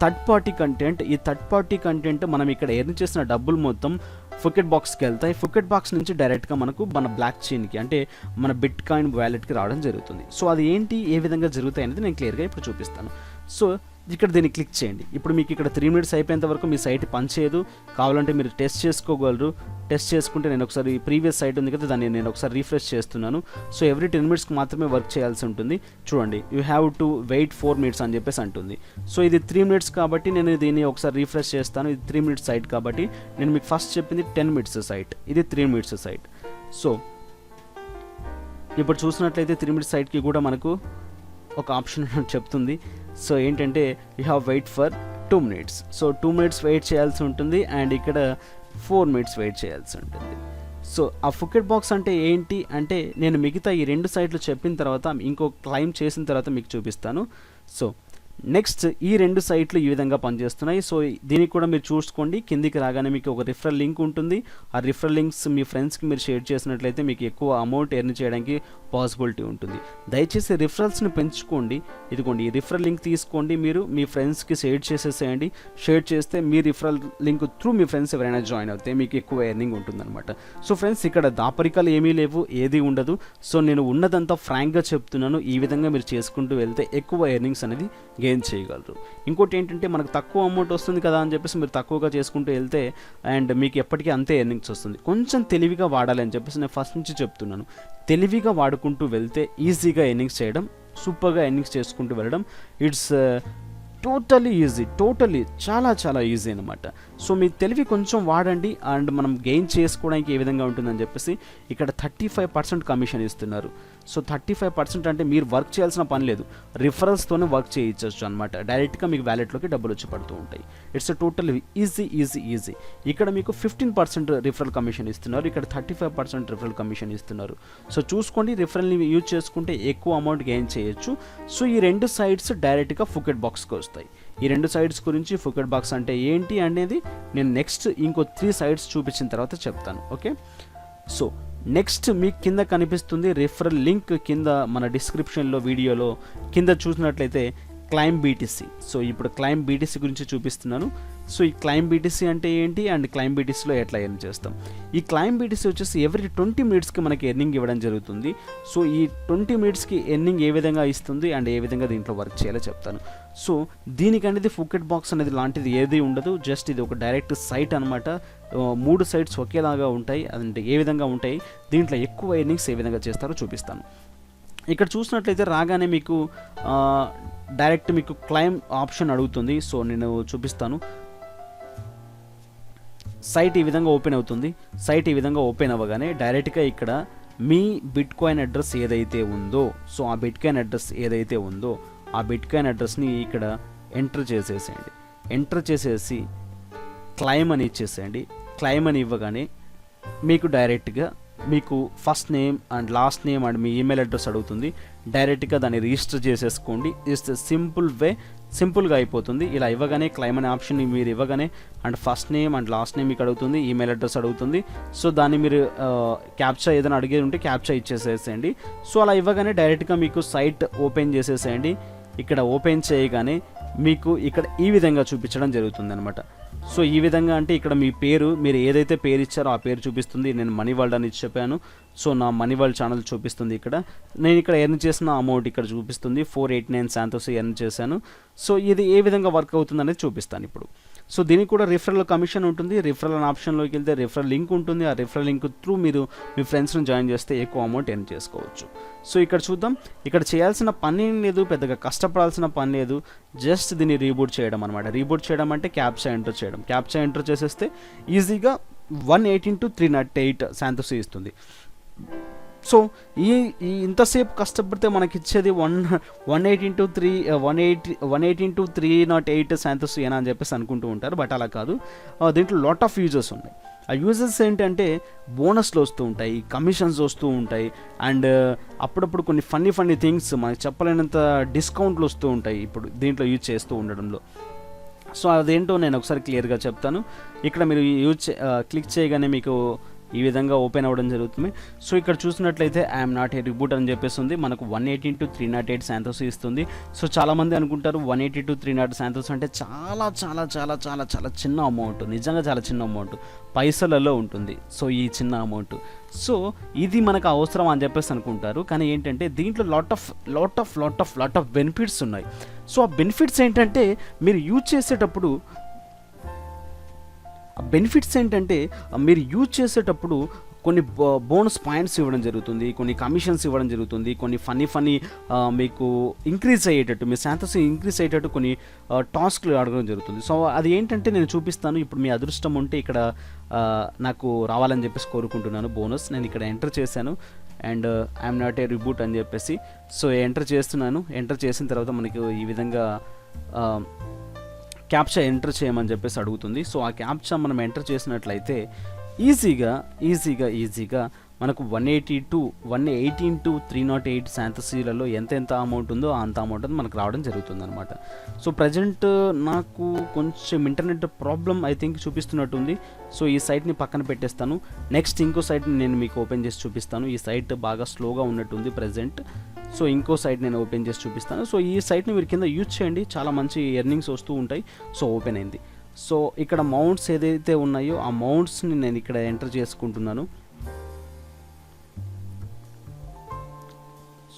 థర్డ్ పార్టీ కంటెంట్ మనం ఇక్కడ ఎర్న్ చేసిన డబ్బులు మొత్తం ఫుకెట్ బాక్స్కి వెళ్తాయి. ఫుకెట్ బాక్స్ నుంచి డైరెక్ట్గా మనకు మన బ్లాక్ చైన్కి అంటే మన బిట్ కాయిన్ వ్యాలెట్కి రావడం జరుగుతుంది. సో అది ఏంటి, ఏ విధంగా జరుగుతాయి అనేది నేను క్లియర్గా ఇప్పుడు చూపిస్తాను. సో ఇక్కడ దీన్ని క్లిక్ చేయండి. ఇప్పుడు మీకు ఇక్కడ 3 minutes అయిపోయేంత వరకు మీ సైట్ పనిచేయదు. కావాలంటే మీరు టెస్ట్ చేసుకోగలరు. టెస్ట్ చేసుకుంటే నేను ఒకసారి ప్రీవియస్ సైట్ ఉంది కదా, దాన్ని నేను ఒకసారి రీఫ్రెష్ చేస్తున్నాను. సో ఎవ్రీ 10 minutesకి మాత్రమే వర్క్ చేయాల్సి ఉంటుంది. చూడండి, you have to wait 4 minutes అని చెప్పేసి అంటుంది. సో ఇది 3 minutes కాబట్టి నేను దీన్ని ఒకసారి రీఫ్రెష్ చేస్తాను. ఇది 3 minutes సైట్ కాబట్టి నేను మీకు ఫస్ట్ చెప్పింది 10 minutes సైట్, ఇది 3 minutes సైట్. సో ఇప్పుడు చూసినట్లయితే 3 minutes సైట్కి కూడా మనకు ఒక ఆప్షన్ చెప్తుంది. సో ఏంటంటే you have wait for 2 minutes. So 2 minutes wait చేయాల్సి ఉంటుంది అండ్ ఇక్కడ 4 minutes వెయిట్ చేయాల్సి ఉంటుంది. సో ఆ ఫుకెట్ బాక్స్ అంటే ఏంటి అంటే నేను మిగతా ఈ 2 సైట్లు చెప్పిన తర్వాత ఇంకో క్లైమ్ చేసిన తర్వాత మీకు చూపిస్తాను. సో నెక్స్ట్ ఈ 2 సైట్లు ఈ విధంగా పనిచేస్తున్నాయి. సో దీనికి కూడా మీరు చూసుకోండి. కిందికి రాగానే మీకు ఒక రిఫరల్ లింక్ ఉంటుంది. ఆ రిఫరల్ లింక్స్ మీ ఫ్రెండ్స్కి మీరు షేర్ చేసినట్లయితే మీకు ఎక్కువ అమౌంట్ ఎర్న్ చేయడానికి పాసిబిలిటీ ఉంటుంది. దయచేసి రిఫరల్స్ని పెంచుకోండి. ఇదిగోండి, ఈ రిఫరల్ లింక్ తీసుకోండి, మీరు మీ ఫ్రెండ్స్కి షేర్ చేసేసేయండి. షేర్ చేస్తే మీ రిఫరల్ లింక్ త్రూ మీ ఫ్రెండ్స్ ఎవరైనా జాయిన్ అవుతే మీకు ఎక్కువ ఎర్నింగ్ ఉంటుందన్నమాట. సో ఫ్రెండ్స్, ఇక్కడ దాపరికాలు ఏమీ లేవు, ఏది ఉండదు. సో నేను ఉన్నదంతా ఫ్రాంక్గా చెప్తున్నాను. ఈ విధంగా మీరు చేసుకుంటూ వెళ్తే ఎక్కువ ఎర్నింగ్స్ అనేది గెయిన్ చేయగలరు. ఇంకోటి ఏంటంటే మనకు తక్కువ అమౌంట్ వస్తుంది కదా అని చెప్పేసి మీరు తక్కువగా చేసుకుంటూ వెళ్తే అండ్ మీకు ఎప్పటికీ అంతే ఎర్నింగ్స్ వస్తుంది. కొంచెం తెలివిగా వాడాలి అని చెప్పేసి నేను ఫస్ట్ నుంచి చెప్తున్నాను. తెలివిగా వాడుకుంటూ వెళ్తే ఈజీగా ఎర్నింగ్స్ చేయడం, సూపర్గా ఎర్నింగ్స్ చేసుకుంటూ వెళ్ళడం, ఇట్స్ టోటలీ చాలా ఈజీ అనమాట. సో మీ తెలివి కొంచెం వాడండి అండ్ మనం గెయిన్ చేసుకోవడానికి ఏ విధంగా ఉంటుందని చెప్పేసి ఇక్కడ 35% కమిషన్ ఇస్తున్నారు. సో 35% అంటే మీరు వర్క్ చేయాల్సిన పని లేదు, రిఫరల్స్తోనే వర్క్ చేయించవచ్చు అనమాట. డైరెక్ట్గా మీకు వ్యాలెట్లోకి డబ్బులు వచ్చి పడుతూ ఉంటాయి. It's total easy. ఇక్కడ మీకు 15% రిఫరల్ కమిషన్ ఇస్తున్నారు, ఇక్కడ 35% రిఫరల్ కమిషన్ ఇస్తున్నారు. సో చూసుకోండి, రిఫరల్ని యూజ్ చేసుకుంటే ఎక్కువ అమౌంట్ గెయిన్ చేయొచ్చు. సో ఈ 2 సైట్స్ డైరెక్ట్గా ఫుకెట్ బాక్స్కి వస్తాయి. ఈ 2 సైట్స్ గురించి ఫుకెట్ బాక్స్ అంటే ఏంటి అనేది నేను నెక్స్ట్ ఇంకో 3 సైట్స్ చూపించిన తర్వాత చెప్తాను. ఓకే, సో నెక్స్ట్ మీకు కింద కనిపిస్తుంది రిఫరల్ లింక్ కింద మన డిస్క్రిప్షన్లో వీడియోలో కింద చూసినట్లయితే క్లైమ్ బీటీసీ. సో ఇప్పుడు క్లైమ్ బీటీసీ గురించి చూపిస్తున్నాను. సో ఈ క్లైమ్ బీటీసీ అంటే ఏంటి అండ్ క్లైమ్ బీటీసీలో ఎట్లా ఎర్న్ చేస్తాం. ఈ క్లైమ్ బీటీసీ వచ్చేసి ఎవ్రీ 20 మినిట్స్కి మనకి ఎర్నింగ్ ఇవ్వడం జరుగుతుంది. సో ఈ 20 మినిట్స్కి ఎర్నింగ్ ఏ విధంగా ఇస్తుంది అండ్ ఏ విధంగా దీంట్లో వర్క్ చేయాలో చెప్తాను. సో దీనికి అనేది ఫుకెట్ బాక్స్ అనేది లాంటిది ఏది ఉండదు. జస్ట్ ఇది ఒక డైరెక్ట్ సైట్ అనమాట. 3 సైట్స్ ఒకేలాగా ఉంటాయి. అంటే ఏ విధంగా ఉంటాయి, దీంట్లో ఎక్కువ ఎర్నింగ్స్ ఏ విధంగా చేస్తారో చూపిస్తాను. ఇక్కడ చూసినట్లయితే రాగానే మీకు డైరెక్ట్ మీకు క్లైమ్ ఆప్షన్ అడుగుతుంది. సో నేను చూపిస్తాను. సైట్ ఈ విధంగా ఓపెన్ అవుతుంది. సైట్ ఈ విధంగా ఓపెన్ అవ్వగానే డైరెక్ట్గా ఇక్కడ మీ బిట్ కాయిన్ అడ్రస్ ఏదైతే ఉందో, సో ఆ బిట్ కాయిన్ అడ్రస్ ఏదైతే ఉందో ఆ బిట్ కాయిన్ అడ్రస్ని ఇక్కడ ఎంటర్ చేసేసేయండి. ఎంటర్ చేసేసి క్లైమ్ అని ఇచ్చేసేయండి. క్లైమ్ అని ఇవ్వగానే మీకు డైరెక్ట్గా మీకు first name and last name and me email address అడుగుతుంది. డైరెక్ట్గా దాన్ని రిజిస్టర్ చేసేసుకోండి. ఇట్స్ సింపుల్ వే, సింపుల్గా అయిపోతుంది. ఇలా ఇవ్వగానే క్లైమ్ అనే ఆప్షన్ మీరు ఇవ్వగానే and first name and last name మీకు అడుగుతుంది, ఈమెయిల్ అడ్రస్ అడుగుతుంది. సో దాన్ని మీరు క్యాప్చా ఏదైనా అడిగేది ఉంటే క్యాప్చా ఇచ్చేసేసేయండి. సో అలా ఇవ్వగానే డైరెక్ట్గా మీకు సైట్ ఓపెన్ చేసేసేయండి. ఇక్కడ ఓపెన్ చేయగానే మీకు ఇక్కడ ఈ విధంగా చూపించడం జరుగుతుంది అనమాట. సో ఈ విధంగా అంటే ఇక్కడ మీ పేరు, మీరు ఏదైతే పేరు ఇచ్చారో ఆ పేరు చూపిస్తుంది. నేను మనీ వరల్డ్ అని చెప్పాను. సో నా మనీ వరల్డ్ ఛానల్ చూపిస్తుంది. ఇక్కడ నేను ఇక్కడ ఎర్న్ చేసిన అమౌంట్ ఇక్కడ చూపిస్తుంది. 489 శాంతోస్ ఎర్న్ చేశాను. సో ఇది ఏ విధంగా వర్క్ అవుతుంది అనేది చూపిస్తాను ఇప్పుడు. సో దీనికి కూడా రిఫరల్ కమిషన్ ఉంటుంది. రిఫరల్ అనే ఆప్షన్లోకి వెళ్తే రిఫరల్ లింక్ ఉంటుంది. ఆ రిఫరల్ లింక్ త్రూ మీరు మీ ఫ్రెండ్స్ని జాయిన్ చేస్తే ఎక్కువ అమౌంట్ ఎర్న్ చేసుకోవచ్చు. సో ఇక్కడ చూద్దాం. ఇక్కడ చేయాల్సిన పని ఏం లేదు, పెద్దగా కష్టపడాల్సిన పని లేదు. జస్ట్ దీన్ని రీబూట్ చేయడం అనమాట. రీబూట్ చేయడం అంటే క్యాప్చా ఎంటర్ చేయడం. క్యాప్చా ఎంటర్ చేసేస్తే ఈజీగా 118 to 308 శాంతోస్ ఇస్తుంది. సో ఈ ఇంతసేపు కష్టపడితే మనకి ఇచ్చేది 118 to 308 శాంతోస్ ఏనా అని చెప్పేసి అనుకుంటూ ఉంటారు. బట్ అలా కాదు. దీంట్లో లాట్ ఆఫ్ యూజర్స్ ఉన్నాయి. ఆ యూజర్స్ ఏంటంటే బోనస్లు వస్తూ ఉంటాయి, కమిషన్స్ వస్తూ ఉంటాయి, అండ్ అప్పుడప్పుడు కొన్ని ఫన్నీ థింగ్స్, మనకి చెప్పలేనంత డిస్కౌంట్లు వస్తూ ఉంటాయి ఇప్పుడు దీంట్లో యూజ్ చేస్తూ ఉండడంలో. సో అదేంటో నేను ఒకసారి క్లియర్గా చెప్తాను. ఇక్కడ మీరు క్లిక్ చేయగానే మీకు ఈ విధంగా ఓపెన్ అవ్వడం జరుగుతుంది. సో ఇక్కడ చూసినట్లయితే ఐఎమ్ నాట్ ఏ రిబూట్ అని చెప్పేసి ఉంది. మనకు 118 to 308 శాంతోస్ ఇస్తుంది. సో చాలామంది అనుకుంటారు 180 to 308 శాంతోస్ అంటే చాలా చాలా చాలా చాలా చాలా చిన్న అమౌంట్. నిజంగా చాలా చిన్న అమౌంట్, పైసలలో ఉంటుంది. సో ఈ చిన్న అమౌంట్, సో ఇది మనకు అవసరం అని చెప్పేసి అనుకుంటారు. కానీ ఏంటంటే దీంట్లో లాట్ ఆఫ్ బెనిఫిట్స్ ఉన్నాయి. సో ఆ బెనిఫిట్స్ ఏంటంటే మీరు యూజ్ చేసేటప్పుడు కొన్ని బోనస్ పాయింట్స్ ఇవ్వడం జరుగుతుంది, కొన్ని కమిషన్స్ ఇవ్వడం జరుగుతుంది, కొన్ని ఫన్నీ మీకు ఇంక్రీజ్ అయ్యేటట్టు, మీ శాంతోస్ ఇంక్రీజ్ అయ్యేటట్టు కొన్ని టాస్క్లు అడగడం జరుగుతుంది. సో అది ఏంటంటే నేను చూపిస్తాను. ఇప్పుడు మీ అదృష్టం ఉంటే ఇక్కడ నాకు రావాలని చెప్పేసి కోరుకుంటున్నాను బోనస్. నేను ఇక్కడ ఎంటర్ చేశాను and I'm not a robot అని చెప్పేసి. సో ఎంటర్ చేస్తున్నాను. ఎంటర్ చేసిన తర్వాత మనకి ఈ విధంగా క్యాప్చా ఎంటర్ చేయమని చెప్పేసి అడుగుతుంది. సో ఆ క్యాప్చా మనం ఎంటర్ చేసినట్లయితే ఈజీగా మనకు 118 to 308 శాంతసీలలో ఎంత అమౌంట్ ఉందో అంత అమౌంట్ అని మనకు రావడం జరుగుతుంది అనమాట. సో ప్రజెంట్ నాకు కొంచెం ఇంటర్నెట్ ప్రాబ్లం ఐ థింక్ చూపిస్తున్నట్టుంది. సో ఈ సైట్ని పక్కన పెట్టేస్తాను. నెక్స్ట్ ఇంకో సైట్ని నేను మీకు ఓపెన్ చేసి చూపిస్తాను. ఈ సైట్ బాగా స్లోగా ఉన్నట్టుంది ప్రజెంట్. సో ఇంకో సైట్ నేను ఓపెన్ చేసి చూపిస్తాను. సో ఈ సైట్ని మీరు కింద యూజ్ చేయండి, చాలా మంచి ఎర్నింగ్స్ వస్తూ ఉంటాయి. సో ఓపెన్ అయింది. సో ఇక్కడ మౌంట్స్ ఏదైతే ఉన్నాయో ఆ మౌంట్స్ని నేను ఇక్కడ ఎంటర్ చేసుకుంటున్నాను.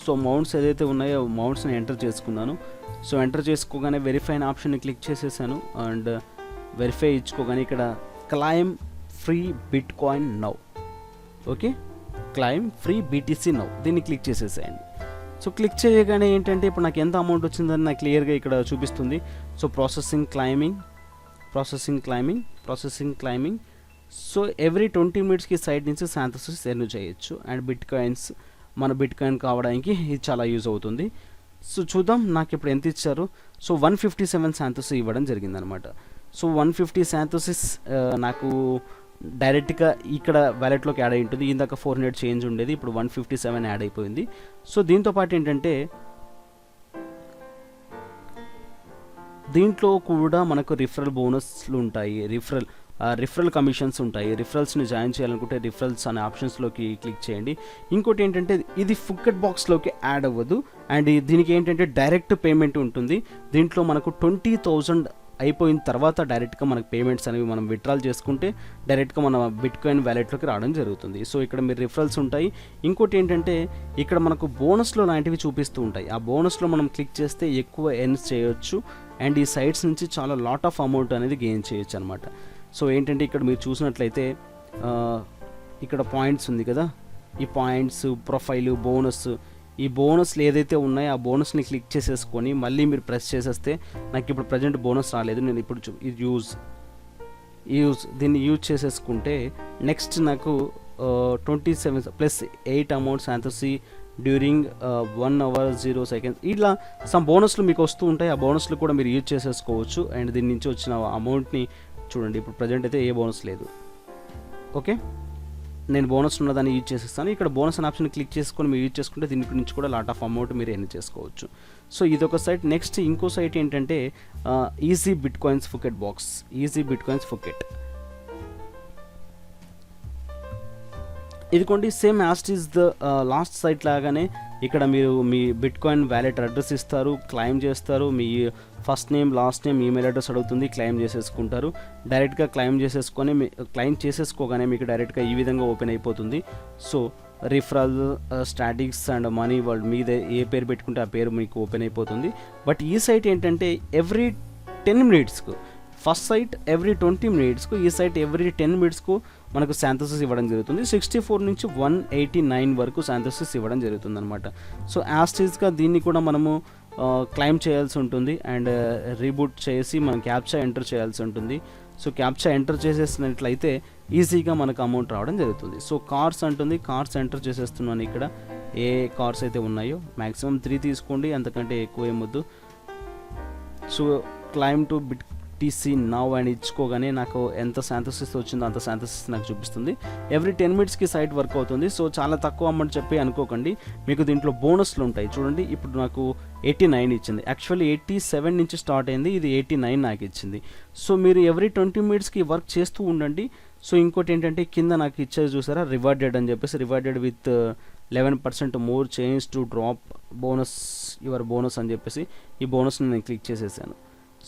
సో మౌంట్స్ ఏదైతే ఉన్నాయో మౌంట్స్ని ఎంటర్ చేసుకున్నాను. సో ఎంటర్ చేసుకోగానే వెరిఫై అనే ఆప్షన్ని క్లిక్ చేసేసాను. అండ్ వెరిఫై ఇచ్చుకోగానే ఇక్కడ claim free bit coin now, okay, claim free BTC now, దీన్ని క్లిక్ చేసేసేయండి. సో క్లిక్ చేయగానే ఏంటంటే ఇప్పుడు నాకు ఎంత అమౌంట్ వచ్చిందని నాకు క్లియర్గా ఇక్కడ చూపిస్తుంది. So processing claiming. So every 20 మినిట్స్కి సైడ్ నుంచి శాంతోస్ ఎర్న్ చేయొచ్చు. అండ్ బిట్ కాయిన్ కావడానికి ఇది చాలా యూజ్ అవుతుంది. సో చూద్దాం నాకు ఇప్పుడు ఎంత ఇచ్చారు. సో 157 శాంతోస్ ఇవ్వడం జరిగిందనమాట. సో 150 శాంతోసిస్ నాకు డైరెక్ట్గా ఇక్కడ వ్యాలెట్లోకి యాడ్ అయి ఉంటుంది. ఇందాక 400 చేంజ్ ఉండేది, ఇప్పుడు 157 యాడ్ అయిపోయింది. సో దీంతోపాటు ఏంటంటే దీంట్లో కూడా మనకు రిఫరల్ బోనస్లు ఉంటాయి. రిఫరల్ కమిషన్స్ ఉంటాయి. రిఫరల్స్ని జాయిన్ చేయాలనుకుంటే రిఫరల్స్ అనే ఆప్షన్స్లోకి క్లిక్ చేయండి. ఇంకోటి ఏంటంటే ఇది ఫుకెట్ బాక్స్లోకి యాడ్ అవ్వదు, అండ్ దీనికి ఏంటంటే డైరెక్ట్ పేమెంట్ ఉంటుంది. దీంట్లో మనకు 20,000 అయిపోయిన తర్వాత డైరెక్ట్గా మనకు పేమెంట్స్ అనేవి మనం విత్డ్రాల్ చేసుకుంటే డైరెక్ట్గా మన బిట్కాయిన్ వ్యాలెట్లోకి రావడం జరుగుతుంది. సో ఇక్కడ మీరు రిఫరల్స్ ఉంటాయి. ఇంకోటి ఏంటంటే ఇక్కడ మనకు బోనస్లో లాంటివి చూపిస్తూ ఉంటాయి. ఆ బోనస్లో మనం క్లిక్ చేస్తే ఎక్కువ ఎర్న్స్ చేయొచ్చు, అండ్ ఈ సైట్స్ నుంచి చాలా లాట్ ఆఫ్ అమౌంట్ అనేది గెయిన్ చేయొచ్చు అనమాట. సో ఏంటంటే ఇక్కడ మీరు చూసినట్లయితే ఇక్కడ పాయింట్స్ ఉంది కదా, ఈ పాయింట్స్, ప్రొఫైలు, బోనస్, ఈ బోనస్లు ఏదైతే ఉన్నాయో ఆ బోనస్ని క్లిక్ చేసేసుకొని మళ్ళీ మీరు ప్రెస్ చేసేస్తే నాకు ఇప్పుడు ప్రజెంట్ బోనస్ రాలేదు, నేను ఇప్పుడు ఇది దీన్ని యూజ్ చేసేసుకుంటే నెక్స్ట్ నాకు 27 plus 8 amount satoshi during 1 hour 0 seconds ఇట్లా సమ్ బోనస్లు మీకు వస్తూ ఉంటాయి. ఆ బోనస్లు కూడా మీరు యూజ్ చేసేసుకోవచ్చు. అండ్ దీని నుంచి వచ్చిన అమౌంట్ని చూడండి, ఇప్పుడు ప్రజెంట్ అయితే ఏ బోనస్ లేదు. ఓకే, నేను బోనస్ ఉన్నదాన్ని యూజ్ చేసేస్తాను. ఇక్కడ బోనస్ అనే ఆప్షన్ క్లిక్ చేసుకొని మీరు యూజ్ చేసుకుంటే దీని నుంచి కూడా లాట్ ఆఫ్ అమౌంట్ మీరు ఎర్న్ చేసుకోవచ్చు. సో ఇదొక సైట్. నెక్స్ట్ ఇంకో సైట్ ఏంటంటే easy bitcoins faucet box, easy bitcoins faucet. ఇదిగోండి same as is the last site లాగానే ఇక్కడ మీరు మీ బిట్కాయిన్ వ్యాలెట్ అడ్రస్ ఇస్తారు, క్లైమ్ చేస్తారు, మీ first name, last name, email address అడుగుతుంది, క్లైమ్ చేసేసుకుంటారు. డైరెక్ట్గా క్లైమ్ చేసేసుకోగానే మీకు డైరెక్ట్గా ఈ విధంగా ఓపెన్ అయిపోతుంది. So referral, statistics and money world మీద ఏ పేరు పెట్టుకుంటే ఆ పేరు మీకు ఓపెన్ అయిపోతుంది. బట్ ఈ సైట్ ఏంటంటే ఎవ్రీ 10 minutesకు, ఫస్ట్ సైట్ ఎవ్రీ 20 minutesకు, ఈ సైట్ ఎవ్రీ 10 minutesకు మనకు శాంతోసిస్ ఇవ్వడం జరుగుతుంది. 64 నుంచి 189 వరకు శాంతోసిస్ ఇవ్వడం జరుగుతుంది అనమాట. సో యాస్టీస్గా దీన్ని కూడా మనము క్లైమ్ చేయాల్సి ఉంటుంది, అండ్ రీబూట్ చేసి మనం క్యాప్చా ఎంటర్ చేయాల్సి ఉంటుంది. సో క్యాప్చా ఎంటర్ చేసేసినట్లయితే ఈజీగా మనకు అమౌంట్ రావడం జరుగుతుంది. సో కార్స్ అంటుంది, కార్స్ ఎంటర్ చేసేస్తున్నాను. ఇక్కడ ఏ కార్స్ అయితే ఉన్నాయో మ్యాక్సిమం 3 తీసుకోండి, అంతకంటే ఎక్కువ ఏమొద్దు. So claim to BTC now అని ఇచ్చుకోగానే నాకు ఎంత శాంతోసిస్ వచ్చిందో అంత శాంతోసిస్ నాకు చూపిస్తుంది. ఎవ్రీ 10 minutesకి సైట్ వర్క్ అవుతుంది. సో చాలా తక్కువ అమౌంట్ చెప్పి అనుకోకండి, మీకు దీంట్లో బోనస్లు ఉంటాయి. చూడండి ఇప్పుడు నాకు 89 ఇచ్చింది. యాక్చువల్లీ 87 నుంచి స్టార్ట్ అయింది, ఇది 89 నాకు ఇచ్చింది. సో మీరు ఎవ్రీ 20 minutesకి వర్క్ చేస్తూ ఉండండి. సో ఇంకోటి ఏంటంటే కింద నాకు ఇచ్చేది చూసారా, రివార్డెడ్ అని చెప్పేసి, rewarded with 11% more change to drop bonus your bonus అని చెప్పేసి ఈ బోనస్ని నేను క్లిక్ చేసేసాను.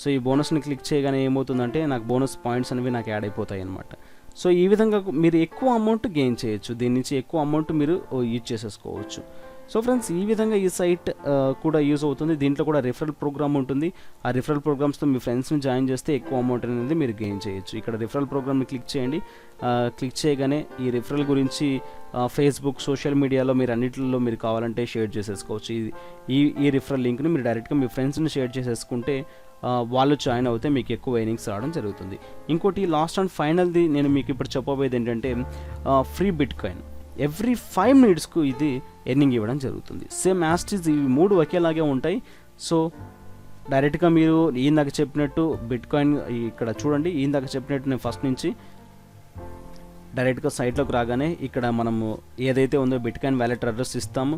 సో ఈ బోనస్ని క్లిక్ చేయగానే ఏమవుతుందంటే నాకు బోనస్ పాయింట్స్ అనేవి నాకు యాడ్ అయిపోతాయి అనమాట. సో ఈ విధంగా మీరు ఎక్కువ అమౌంట్ గెయిన్ చేయొచ్చు, దీని నుంచి ఎక్కువ అమౌంట్ మీరు యూజ్ చేసేసుకోవచ్చు. సో ఫ్రెండ్స్ ఈ విధంగా ఈ సైట్ కూడా యూజ్ అవుతుంది. దీంట్లో కూడా రిఫరల్ ప్రోగ్రామ్ ఉంటుంది. ఆ రిఫరల్ ప్రోగ్రామ్స్తో మీ ఫ్రెండ్స్ని జాయిన్ చేస్తే ఎక్కువ అమౌంట్ అనేది మీరు గెయిన్ చేయొచ్చు. ఇక్కడ రిఫరల్ ప్రోగ్రామ్ని క్లిక్ చేయండి. క్లిక్ చేయగానే ఈ రిఫరల్ గురించి ఫేస్బుక్, సోషల్ మీడియాలో మీరు అన్నింటిలో మీరు కావాలంటే షేర్ చేసేసుకోవచ్చు. ఈ రిఫరల్ లింక్ని మీరు డైరెక్ట్గా మీ ఫ్రెండ్స్ని షేర్ చేసేసుకుంటే వాళ్ళు జాయిన్ అవుతే మీకు ఎక్కువ ఎర్నింగ్స్ రావడం జరుగుతుంది. ఇంకోటి లాస్ట్ అండ్ ఫైనల్ది నేను మీకు ఇప్పుడు చెప్పబోయేది ఏంటంటే ఫ్రీ బిట్కాయిన్ ఎవ్రీ 5 minutesకు ఇది ఎర్నింగ్ ఇవ్వడం జరుగుతుంది. సేమ్ యాస్టీస్ ఇవి 3 ఒకేలాగే ఉంటాయి. సో డైరెక్ట్గా మీరు ఇందాక చెప్పినట్టు బిట్కాయిన్ ఇక్కడ చూడండి, ఇందాక చెప్పినట్టు నేను ఫస్ట్ నుంచి డైరెక్ట్గా సైట్లోకి రాగానే ఇక్కడ మనము ఏదైతే ఉందో బిట్కాయిన్ వ్యాలెట్ అడ్రస్ ఇస్తాము,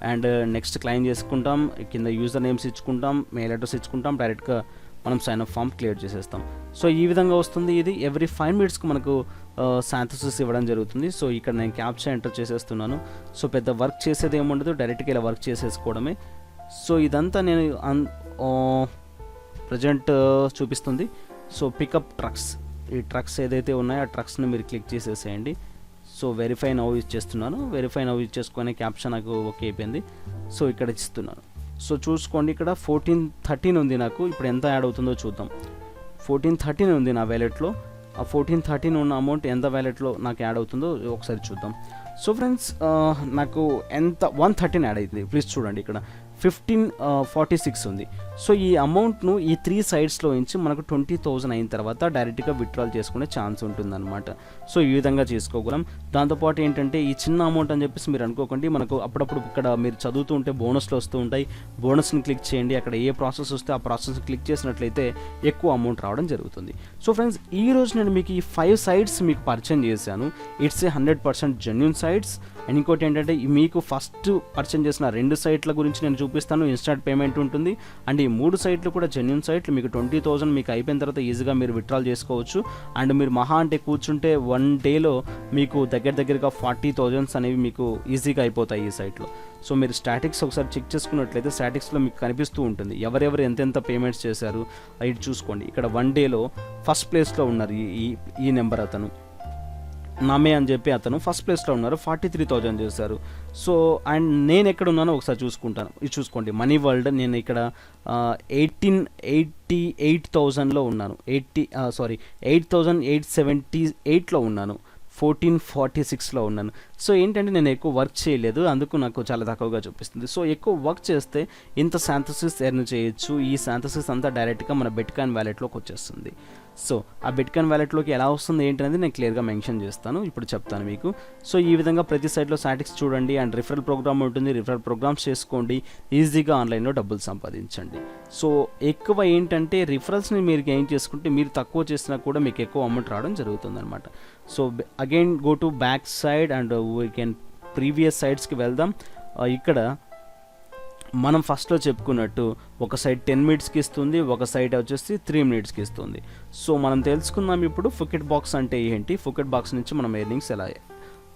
అండ్ నెక్స్ట్ క్లైమ్ చేసుకుంటాం, కింద యూజర్ నేమ్స్ ఇచ్చుకుంటాం, మెయిల్ అడ్రస్ ఇచ్చుకుంటాం, డైరెక్ట్గా మనం సైన్ అప్ ఫామ్ క్లియర్ చేసేస్తాం. సో ఈ విధంగా వస్తుంది. ఇది ఎవ్రీ 5 minutesకు మనకు శాంతోసిస్ ఇవ్వడం జరుగుతుంది. సో ఇక్కడ నేను క్యాప్చా ఎంటర్ చేసేస్తున్నాను. సో పెద్ద వర్క్ చేసేది ఏముండదు, డైరెక్ట్గా ఇలా వర్క్ చేసేసుకోవడమే. సో ఇదంతా నేను ప్రజెంట్ చూపిస్తుంది. సో పికప్ ట్రక్స్, ఈ ట్రక్స్ ఏదైతే ఉన్నాయో ఆ ట్రక్స్ని మీరు క్లిక్ చేసేసేయండి. సో వెరిఫై నౌ యూజ్ చేస్తున్నాను. వెరిఫై నౌ యూజ్ చేసుకునే క్యాప్షన్ నాకు ఓకే అయిపోయింది. సో ఇక్కడ ఇస్తున్నాను. సో చూసుకోండి ఇక్కడ 1413 ఉంది నాకు. ఇప్పుడు ఎంత యాడ్ అవుతుందో చూద్దాం. 1413 ఉంది నా వ్యాలెట్లో. ఆ 1413 ఉన్న అమౌంట్ ఎంత వ్యాలెట్లో నాకు యాడ్ అవుతుందో ఒకసారి చూద్దాం. సో ఫ్రెండ్స్ నాకు ఎంత 113 యాడ్ అవుతుంది. ప్లీజ్ చూడండి ఇక్కడ 1546 ఉంది. సో ఈ అమౌంట్ను ఈ 3 సైట్స్లో నుంచి మనకు 20,000 అయిన తర్వాత డైరెక్ట్గా విత్డ్రాల్ చేసుకునే ఛాన్స్ ఉంటుందన్నమాట. సో ఈ విధంగా చేసుకోగలం. దాంతోపాటు ఏంటంటే ఈ చిన్న అమౌంట్ అని చెప్పేసి మీరు అనుకోకండి, మనకు అప్పుడప్పుడు ఇక్కడ మీరు చదువుతూ ఉంటే బోనస్లు వస్తూ ఉంటాయి. బోనస్ని క్లిక్ చేయండి, అక్కడ ఏ ప్రాసెస్ వస్తే ఆ ప్రాసెస్ క్లిక్ చేసినట్లయితే ఎక్కువ అమౌంట్ రావడం జరుగుతుంది. సో ఫ్రెండ్స్ ఈ రోజు నేను మీకు ఈ 5 సైట్స్ మీకు పరిచయం చేశాను. It's a 100% genuine sites. And ఇంకోటి ఏంటంటే మీకు ఫస్ట్ పరిచయం చేసిన 2 సైట్ల గురించి నేను చూపిస్తాను, ఇన్స్టాంట్ పేమెంట్ ఉంటుంది. అండ్ ఈ 3 సైట్లు కూడా జెన్యూన్ సైట్లు. మీకు 20,000 మీకు అయిపోయిన తర్వాత ఈజీగా మీరు విత్డ్రాల్ చేసుకోవచ్చు. అండ్ మీరు మహా అంటే కూర్చుంటే 1 డేలో మీకు దగ్గరగా 40,000 అనేవి మీకు ఈజీగా అయిపోతాయి ఈ సైట్లో. సో మీరు స్టాటిక్స్ ఒకసారి చెక్ చేసుకున్నట్లయితే స్టాటిక్స్లో మీకు కనిపిస్తూ ఉంటుంది ఎవరెవరు ఎంతెంత పేమెంట్స్ చేశారు. ఇది చూసుకోండి. ఇక్కడ 1 డేలో ఫస్ట్ ప్లేస్లో ఉన్నారు ఈ నెంబర్, అతను నమే అని చెప్పి అతను ఫస్ట్ ప్లేస్లో ఉన్నారు, 43,000 చేశారు. సో అండ్ నేను ఎక్కడ ఉన్నానో ఒకసారి చూసుకుంటాను. ఇది చూసుకోండి, మనీ వరల్డ్ నేను ఇక్కడ 1888,000లో ఉన్నాను, 8,878లో ఉన్నాను, 1446లో ఉన్నాను. సో ఏంటంటే నేను ఎక్కువ వర్క్ చేయలేదు, అందుకు నాకు చాలా తక్కువగా చూపిస్తుంది. సో ఎక్కువ వర్క్ చేస్తే ఇంత శాంథసిస్ ఎర్న్ చేయొచ్చు. ఈ శాంథసిస్ అంతా డైరెక్ట్గా మన బిట్కాయిన్ వ్యాలెట్లోకి వచ్చేస్తుంది. సో ఆ బిట్కాయిన్ వ్యాలెట్లోకి ఎలా వస్తుంది ఏంటనేది నేను క్లియర్గా మెన్షన్ చేస్తాను, ఇప్పుడు చెప్తాను మీకు. సో ఈ విధంగా ప్రతి సైట్లో స్టాటిక్స్ చూడండి. అండ్ రిఫరల్ ప్రోగ్రామ్ ఉంటుంది, రిఫరల్ ప్రోగ్రామ్స్ చేసుకోండి, ఈజీగా ఆన్లైన్లో డబ్బులు సంపాదించండి. సో ఎక్కువ ఏంటంటే రిఫరల్స్ని మీరు గెయిన్ చేసుకుంటే మీరు తక్కువ చేసినా కూడా మీకు ఎక్కువ అమౌంట్ రావడం జరుగుతుంది అనమాట. So again go to back site and we can previous సైడ్స్కి వెళ్దాం. ఇక్కడ మనం ఫస్ట్లో చెప్పుకున్నట్టు ఒక సైడ్ 10 మినిట్స్కి ఇస్తుంది, ఒక సైడ్ వచ్చేసి 3 మినిట్స్కి ఇస్తుంది. సో మనం తెలుసుకుందాం ఇప్పుడు ఫుకెట్ బాక్స్ అంటే ఏంటి, ఫుకెట్ బాక్స్ నుంచి మనం ఎర్నింగ్స్ ఎలా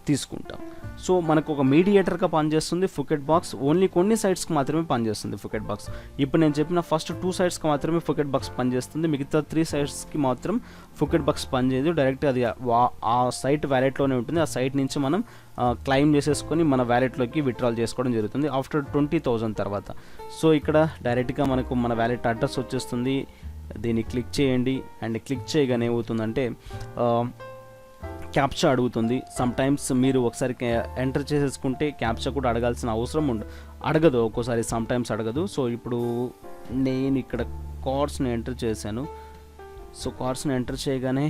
తీసుకుంటాం. సో మనకు ఒక మీడియేటర్గా పనిచేస్తుంది ఫుకెట్ బాక్స్. ఓన్లీ కొన్ని సైట్స్కి మాత్రమే పనిచేస్తుంది ఫుకెట్ బాక్స్. ఇప్పుడు నేను చెప్పిన ఫస్ట్ 2 సైట్స్కి మాత్రమే ఫుకెట్ బాక్స్ పనిచేస్తుంది, మిగతా 3 సైట్స్కి మాత్రం ఫుకెట్ బాక్స్ పనిచేయదు. డైరెక్ట్ అది ఆ సైట్ వ్యాలెట్లోనే ఉంటుంది. ఆ సైట్ నుంచి మనం క్లెయిమ్ చేసేసుకొని మన వ్యాలెట్లోకి విత్డ్రాల్ చేసుకోవడం జరుగుతుంది ఆఫ్టర్ 20,000 తర్వాత. సో ఇక్కడ డైరెక్ట్గా మనకు మన వ్యాలెట్ అడ్రస్ వచ్చేస్తుంది. దీన్ని క్లిక్ చేయండి. అండ్ క్లిక్ చేయగానే ఏమవుతుందంటే క్యాప్చా అడుగుతుంది. సమ్ టైమ్స్ మీరు ఒకసారి ఎంటర్ చేసేసుకుంటే క్యాప్చా కూడా అడగాల్సిన అవసరం అడగదు, ఒక్కోసారి సమ్ టైమ్స్ అడగదు. సో ఇప్పుడు నేను ఇక్కడ కార్డ్స్ని ఎంటర్ చేశాను. సో కార్డ్స్ని ఎంటర్ చేయగానే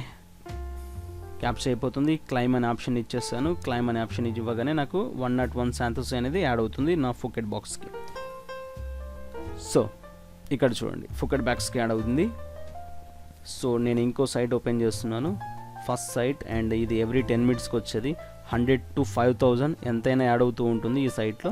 క్యాప్చా అయిపోతుంది. క్లైమ్ అనే ఆప్షన్ ఇచ్చేసాను. క్లైమ్ అనే ఆప్షన్ ఇవ్వగానే నాకు 101 శాంతోస్ అనేది యాడ్ అవుతుంది నా ఫుకెట్ బాక్స్కి. సో ఇక్కడ చూడండి ఫుకెట్ బాక్స్కి యాడ్ అవుతుంది. సో నేను ఇంకో సైట్ ఓపెన్ చేస్తున్నాను, ఫస్ట్ సైట్. అండ్ ఇది ఎవ్రీ 10 మినిట్స్కి వచ్చేది 100 to 5,000 ఎంతైనా యాడ్ అవుతూ ఉంటుంది ఈ సైట్లో.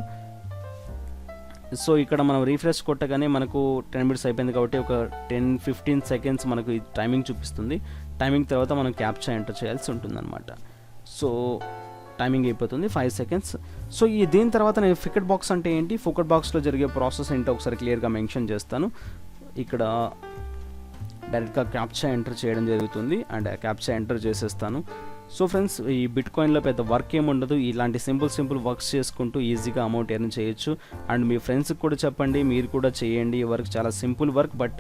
సో ఇక్కడ మనం రీఫ్రెష్ కొట్టగానే మనకు 10 మినిట్స్ అయిపోయింది కాబట్టి ఒక 10-15 సెకండ్స్ మనకు ఈ టైమింగ్ చూపిస్తుంది. టైమింగ్ తర్వాత మనం క్యాప్చా ఎంటర్ చేయాల్సి ఉంటుందన్నమాట. సో టైమింగ్ అయిపోతుంది 5 సెకండ్స్. సో దీని తర్వాత నేను ఫుకెట్ బాక్స్ అంటే ఏంటి, ఫుకెట్ బాక్స్లో జరిగే ప్రాసెస్ ఏంటో ఒకసారి క్లియర్గా మెన్షన్ చేస్తాను. ఇక్కడ డైరెక్ట్గా క్యాప్చా ఎంటర్ చేయడం జరుగుతుంది. అండ్ క్యాప్చా ఎంటర్ చేసేస్తాను. సో ఫ్రెండ్స్, ఈ బిట్ కాయిన్లో పెద్ద వర్క్ ఏముండదు. ఇలాంటి సింపుల్ వర్క్స్ చేసుకుంటూ ఈజీగా అమౌంట్ ఎర్న్ చేయొచ్చు. అండ్ మీ ఫ్రెండ్స్కి కూడా చెప్పండి, మీరు కూడా చేయండి. ఈ వర్క్ చాలా సింపుల్ వర్క్. బట్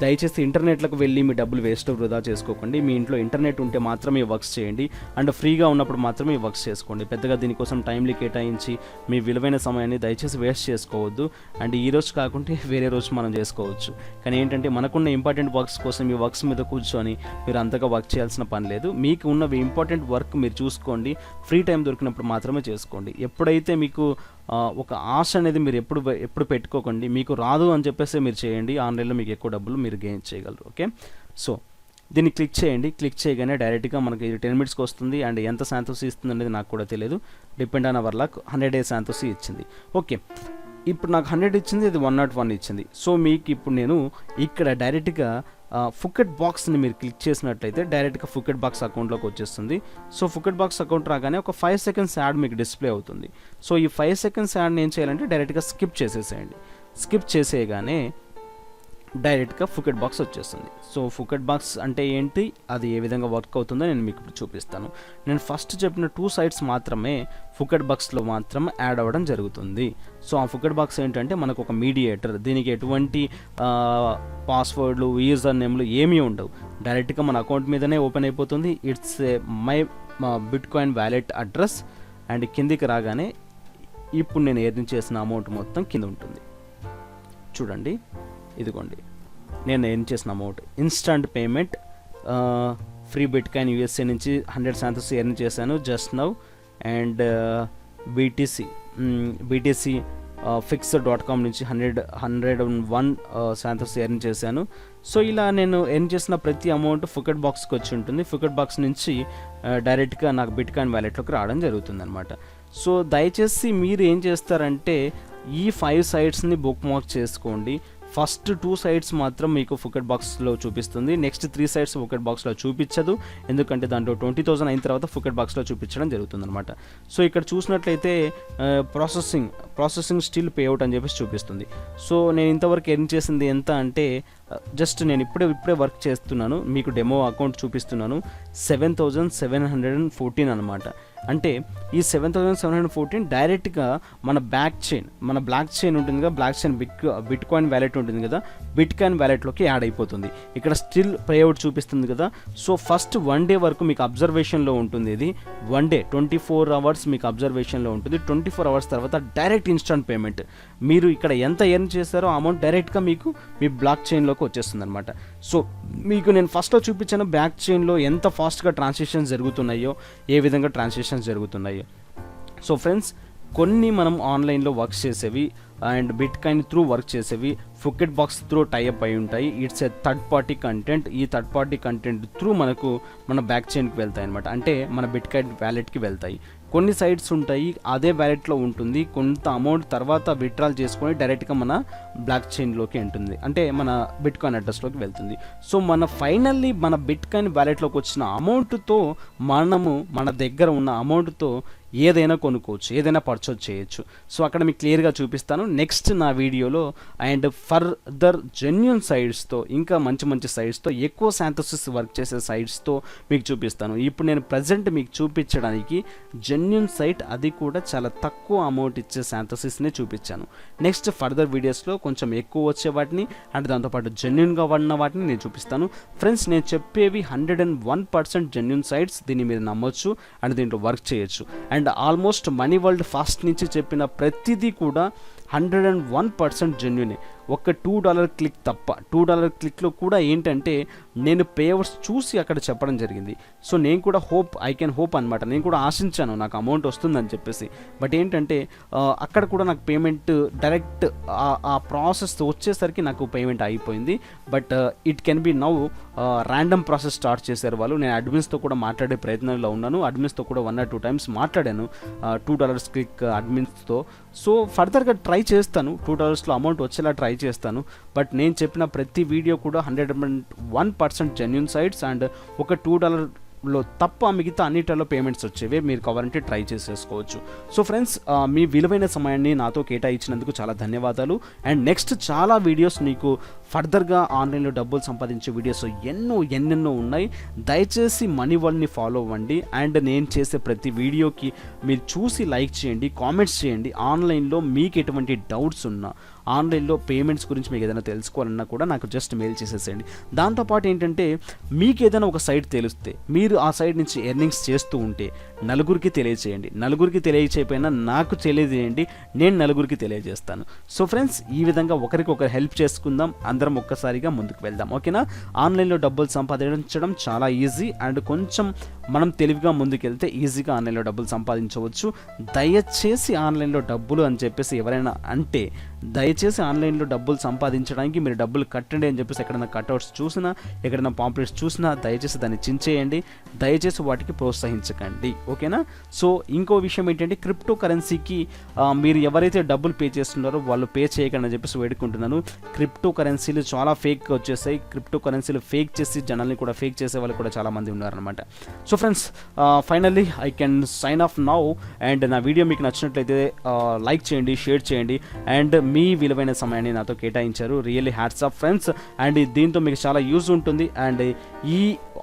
దయచేసి ఇంటర్నెట్లకు వెళ్ళి మీ డబ్బులు వేస్ట్ వృధా చేసుకోకండి. మీ ఇంట్లో ఇంటర్నెట్ ఉంటే మాత్రమే ఈ వర్క్స్ చేయండి. అండ్ ఫ్రీగా ఉన్నప్పుడు మాత్రమే ఈ వర్క్స్ చేసుకోండి. పెద్దగా దీనికోసం టైంలీ కేటాయించి మీ విలువైన సమయాన్ని దయచేసి వేస్ట్ చేసుకోవద్దు. అండ్ ఈ రోజు కాకుంటే వేరే రోజు మనం చేసుకోవచ్చు. కానీ ఏంటంటే మనకున్న ఇంపార్టెంట్ వర్క్స్ కోసం ఈ వర్క్స్ మీద కూర్చొని మీరు అంతగా వర్క్ చేయాల్సిన పని లేదు. మీకు ఉన్నవి ఇంపార్టెంట్ వర్క్ మీరు చూసుకోండి. ఫ్రీ టైం దొరికినప్పుడు మాత్రమే చేసుకోండి. ఎప్పుడైతే మీకు ఒక ఆశ అనేది మీరు ఎప్పుడు పెట్టుకోకండి. మీకు రాదు అని చెప్పేసి మీరు చేయండి. ఆన్లైన్లో మీకు ఎక్కువ డబ్బులు మీరు గెయిన్ చేయగలరు. ఓకే, సో దీన్ని క్లిక్ చేయండి. క్లిక్ చేయగానే డైరెక్ట్గా మనకి 10 మినిట్స్కి వస్తుంది. అండ్ ఎంత శాంతోసి ఇస్తుంది అనేది నాకు కూడా తెలియదు. డిపెండ్ ఆన్ అవర్ లక్ 100 శాంతోసి ఇచ్చింది. ఓకే, ఇప్పుడు నాకు 100 ఇచ్చింది, ఇది 101 ఇచ్చింది. సో మీకు ఇప్పుడు నేను ఇక్కడ డైరెక్ట్గా ఫుకెట్ బాక్స్ని మీరు క్లిక్ చేసినట్లయితే డైరెక్ట్గా ఫుకెట్ బాక్స్ అకౌంట్లోకి వచ్చేస్తుంది. సో ఫుకెట్ బాక్స్ అకౌంట్ రాగానే ఒక 5 సెకండ్స్ యాడ్ మీకు డిస్ప్లే అవుతుంది. సో ఈ 5 సెకండ్స్ యాడ్ని ఏం చేయాలంటే డైరెక్ట్గా స్కిప్ చేసేసేయండి. స్కిప్ చేసేయగానే డైరెక్ట్గా ఫుకెట్ బాక్స్ వచ్చేస్తుంది. సో ఫుకెట్ బాక్స్ అంటే ఏంటి, అది ఏ విధంగా వర్క్ అవుతుందో నేను మీకు ఇప్పుడు చూపిస్తాను. నేను ఫస్ట్ చెప్పిన 2 సైట్స్ మాత్రమే ఫుకెట్ బాక్స్లో మాత్రం యాడ్ అవ్వడం జరుగుతుంది. సో ఆ ఫుకెట్ బాక్స్ ఏంటంటే మనకు ఒక మీడియేటర్. దీనికి ఎటువంటి పాస్వర్డ్లు, యూజర్ నేమ్లు ఏమీ ఉండవు. డైరెక్ట్గా మన అకౌంట్ మీదనే ఓపెన్ అయిపోతుంది. It's my bitcoin wallet address. And కిందికి రాగానే ఇప్పుడు నేను ఎర్న్ చేసిన అమౌంట్ మొత్తం కింద ఉంటుంది. చూడండి, ఇదిగోండి నేను ఎర్న్ చేసిన amount. Instant payment, free bit coin USA నుంచి 100 శాంతోస్ ఎర్న్ చేశాను just now. And BTC fixer.com నుంచి 101 శాంతోస్ ఎర్న్ చేశాను. సో ఇలా నేను ఎర్న్ చేసిన ప్రతి అమౌంట్ ఫుకెట్ బాక్స్కి వచ్చి ఉంటుంది. ఫుకెట్ బాక్స్ నుంచి డైరెక్ట్గా నాకు బిట్ కాయిన్ వ్యాలెట్లోకి రావడం జరుగుతుంది అనమాట. సో దయచేసి మీరు ఏం చేస్తారంటే ఈ 5 సైట్స్ని బుక్ మార్క్ చేసుకోండి. ఫస్ట్ 2 సైట్స్ మాత్రం మీకు ఫుకెట్ బాక్స్లో చూపిస్తుంది, నెక్స్ట్ 3 సైట్స్ ఫుకెట్ బాక్స్లో చూపించదు, ఎందుకంటే దాంట్లో 20,000 అయిన తర్వాత ఫుకెట్ బాక్స్లో చూపించడం జరుగుతుంది అనమాట. సో ఇక్కడ చూసినట్లయితే ప్రాసెసింగ్ స్టిల్ పేఅవుట్ అని చెప్పేసి చూపిస్తుంది. సో నేను ఇంతవరకు ఎర్న్ చేసింది ఎంత అంటే జస్ట్ నేను ఇప్పుడే వర్క్ చేస్తున్నాను, మీకు డెమో అకౌంట్ చూపిస్తున్నాను, 7,714 అనమాట. అంటే ఈ 7,714 డైరెక్ట్గా మన బ్లాక్ చైన్ ఉంటుంది కదా, blockchain bitcoin wallet ఉంటుంది కదా, బిట్ కాయిన్ వ్యాలెట్లోకి యాడ్ అయిపోతుంది. ఇక్కడ స్టిల్ పేఅవుట్ చూపిస్తుంది కదా. సో ఫస్ట్ 1 డే వరకు మీకు అబ్జర్వేషన్లో ఉంటుంది. ఇది 1 డే 24 అవర్స్ మీకు అబ్జర్వేషన్లో ఉంటుంది. 24 అవర్స్ తర్వాత డైరెక్ట్ ఇన్స్టంట్ పేమెంట్. మీరు ఇక్కడ ఎంత ఎర్న్ చేశారో అమౌంట్ డైరెక్ట్గా మీకు మీ బ్లాక్ చైన్లోకి వచ్చేస్తుంది అనమాట. సో మీకు నేను ఫస్ట్లో చూపించాను బ్లాక్ చైన్లో ఎంత ఫాస్ట్గా ట్రాన్సాక్షన్స్ జరుగుతున్నాయో, ఏ విధంగా ట్రాన్సాక్షన్స్ జరుగుతున్నాయో. సో ఫ్రెండ్స్, కొన్ని మనం ఆన్లైన్లో వర్క్ చేసేవి and bit coin through work చేసేవి ఫుకెట్ బాక్స్ త్రూ టైఅప్ అయి ఉంటాయి. It's A third party content. ఈ థర్డ్ పార్టీ కంటెంట్ త్రూ మనకు మన బ్లాక్ చైన్కి వెళ్తాయి అనమాట, అంటే మన బిట్ కాయిన్ వ్యాలెట్కి వెళ్తాయి. కొన్ని సైట్స్ ఉంటాయి అదే వ్యాలెట్లో ఉంటుంది, కొంత అమౌంట్ తర్వాత విత్డ్రాల్ చేసుకొని డైరెక్ట్గా మన బ్లాక్ చైన్లోకి ఉంటుంది, అంటే మన బిట్ కాయిన్ అడ్రస్లోకి వెళ్తుంది. సో ఫైనల్లీ మన బిట్ కాయిన్ వ్యాలెట్లోకి వచ్చిన అమౌంట్తో మనము మన దగ్గర ఉన్న అమౌంట్తో ఏదైనా కొనుక్కోవచ్చు, ఏదైనా పర్చేజ్ చేయొచ్చు. సో అక్కడ మీకు క్లియర్గా చూపిస్తాను నెక్స్ట్ నా వీడియోలో. అండ్ ఫర్దర్ జెన్యూన్ సైట్స్తో, ఇంకా మంచి సైట్స్తో, ఎక్కువ శాంథసిస్ వర్క్ చేసే సైట్స్తో మీకు చూపిస్తాను. ఇప్పుడు నేను ప్రజెంట్ మీకు చూపించడానికి జెన్యూన్ సైట్, అది కూడా చాలా తక్కువ అమౌంట్ ఇచ్చే శాంథసిస్నే చూపించాను. నెక్స్ట్ ఫర్దర్ వీడియోస్లో కొంచెం ఎక్కువ వచ్చే వాటిని అండ్ దాంతోపాటు జెన్యూన్గా ఉన్న వాటిని నేను చూపిస్తాను. ఫ్రెండ్స్, నేను చెప్పేవి 101% జెన్యూన్ సైట్స్, దీన్ని మీరు నమ్మొచ్చు అండ్ దీంట్లో వర్క్ చేయొచ్చు. And almost money world fast నుంచి చెప్పిన ప్రతిదీ కూడా 101% జెన్యూనే. ఒక $2 క్లిక్ తప్ప. $2 క్లిక్లో కూడా ఏంటంటే నేను పేవర్స్ చూసి అక్కడ చెప్పడం జరిగింది. సో నేను కూడా ఐ కెన్ హోప్ అనమాట, నేను కూడా ఆశించాను నాకు అమౌంట్ వస్తుందని చెప్పేసి. బట్ ఏంటంటే అక్కడ కూడా నాకు పేమెంట్ డైరెక్ట్ ఆ ప్రాసెస్ వచ్చేసరికి నాకు పేమెంట్ అయిపోయింది. But it can be now random process start చేశారు వాళ్ళు. నేను అడ్మిన్స్తో కూడా మాట్లాడే ప్రయత్నంలో ఉన్నాను, అడ్మిన్స్తో కూడా 1 or 2 times మాట్లాడాను $2 క్లిక్ అడ్మిన్స్తో. సో ఫర్దర్గా ట్రై చేస్తాను, $2లో అమౌంట్ వచ్చేలా ట్రై చేస్తాను. బట్ నేను చెప్పిన ప్రతి వీడియో కూడా 101% జెన్యూన్ సైట్స్ అండ్ ఒక $2లో తప్ప మిగతా అన్నిటిలో పేమెంట్స్ వచ్చేవి, మీరు కావాలంటే ట్రై చేసేసుకోవచ్చు. సో ఫ్రెండ్స్, మీ విలువైన సమయాన్ని నాతో కేటాయించినందుకు చాలా ధన్యవాదాలు. అండ్ నెక్స్ట్ చాలా వీడియోస్ నీకు ఫర్దర్గా ఆన్లైన్లో డబ్బులు సంపాదించే వీడియోస్ ఎన్నెన్నో ఉన్నాయి. దయచేసి మనీ వరల్డ్ని ఫాలో అవ్వండి. అండ్ నేను చేసే ప్రతి వీడియోకి మీరు చూసి లైక్ చేయండి, కామెంట్స్ చేయండి. ఆన్లైన్లో మీకు ఎటువంటి డౌట్స్ ఉన్నా, ఆన్లైన్లో పేమెంట్స్ గురించి మీకు ఏదైనా తెలుసుకోవాలన్నా కూడా నాకు జస్ట్ మెయిల్ చేసేసేయండి. దాంతోపాటు ఏంటంటే మీకు ఏదైనా ఒక సైట్ తెలిస్తే, మీరు ఆ సైట్ నుంచి ఎర్నింగ్స్ చేస్తూ ఉంటే నలుగురికి తెలియచేయండి. నలుగురికి తెలియచేయకపోయినా నాకు తెలియజేయండి, నేను నలుగురికి తెలియజేస్తాను. సో ఫ్రెండ్స్, ఈ విధంగా ఒకరికొకరు హెల్ప్ చేసుకుందాం, అందరం ఒక్కసారిగా ముందుకు వెళ్దాం. ఓకేనా? ఆన్లైన్లో డబ్బులు సంపాదించడం చాలా ఈజీ అండ్ కొంచెం మనం తెలివిగా ముందుకెళ్తే ఈజీగా ఆన్లైన్లో డబ్బులు సంపాదించవచ్చు. దయచేసి ఆన్లైన్లో డబ్బులు అని చెప్పేసి ఎవరైనా అంటే, దయచేసి ఆన్లైన్లో డబ్బులు సంపాదించడానికి మీరు డబ్బులు కట్టండి అని చెప్పేసి ఎక్కడైనా కట్అవుట్స్ చూసినా, ఎక్కడైనా పాంప్లెట్స్ చూసినా దయచేసి దాన్ని చించేయండి. దయచేసి వాటికి ప్రోత్సహించకండి. ఓకేనా? సో ఇంకో విషయం ఏంటంటే, క్రిప్టో కరెన్సీకి మీరు ఎవరైతే డబ్బులు పే చేస్తున్నారో వాళ్ళు పే చేయకండి అని చెప్పేసి వేడుకుంటున్నాను. క్రిప్టో కరెన్సీలు చాలా ఫేక్ వచ్చేసాయి. క్రిప్టో కరెన్సీలు ఫేక్ చేసి జనాల్ని కూడా ఫేక్ చేసే వాళ్ళు కూడా చాలామంది ఉన్నారనమాట. So friends, finally I can sign off now. And నా వీడియో మీకు నచ్చినట్లయితే లైక్ చేయండి, షేర్ చేయండి. అండ్ మీ విలువైన సమయాన్ని నాతో కేటాయించారు, really hats of friends. And దీంతో మీకు చాలా యూజ్ ఉంటుంది. అండ్ ఈ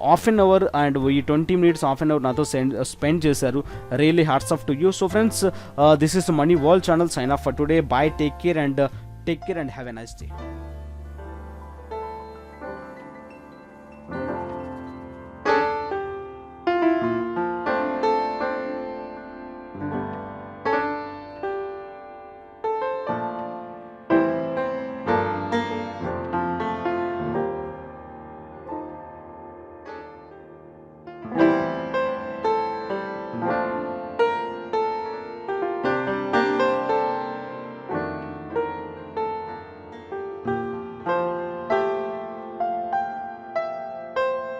హాఫ్ అన్ అవర్ అండ్ ఈ 20 minutes హాఫ్ అన్ అవర్ నాతో స్పెండ్ చేశారు. Really hats off to you. So friends, this is money world channel. Sign off for today. Bye, take care and have a nice day.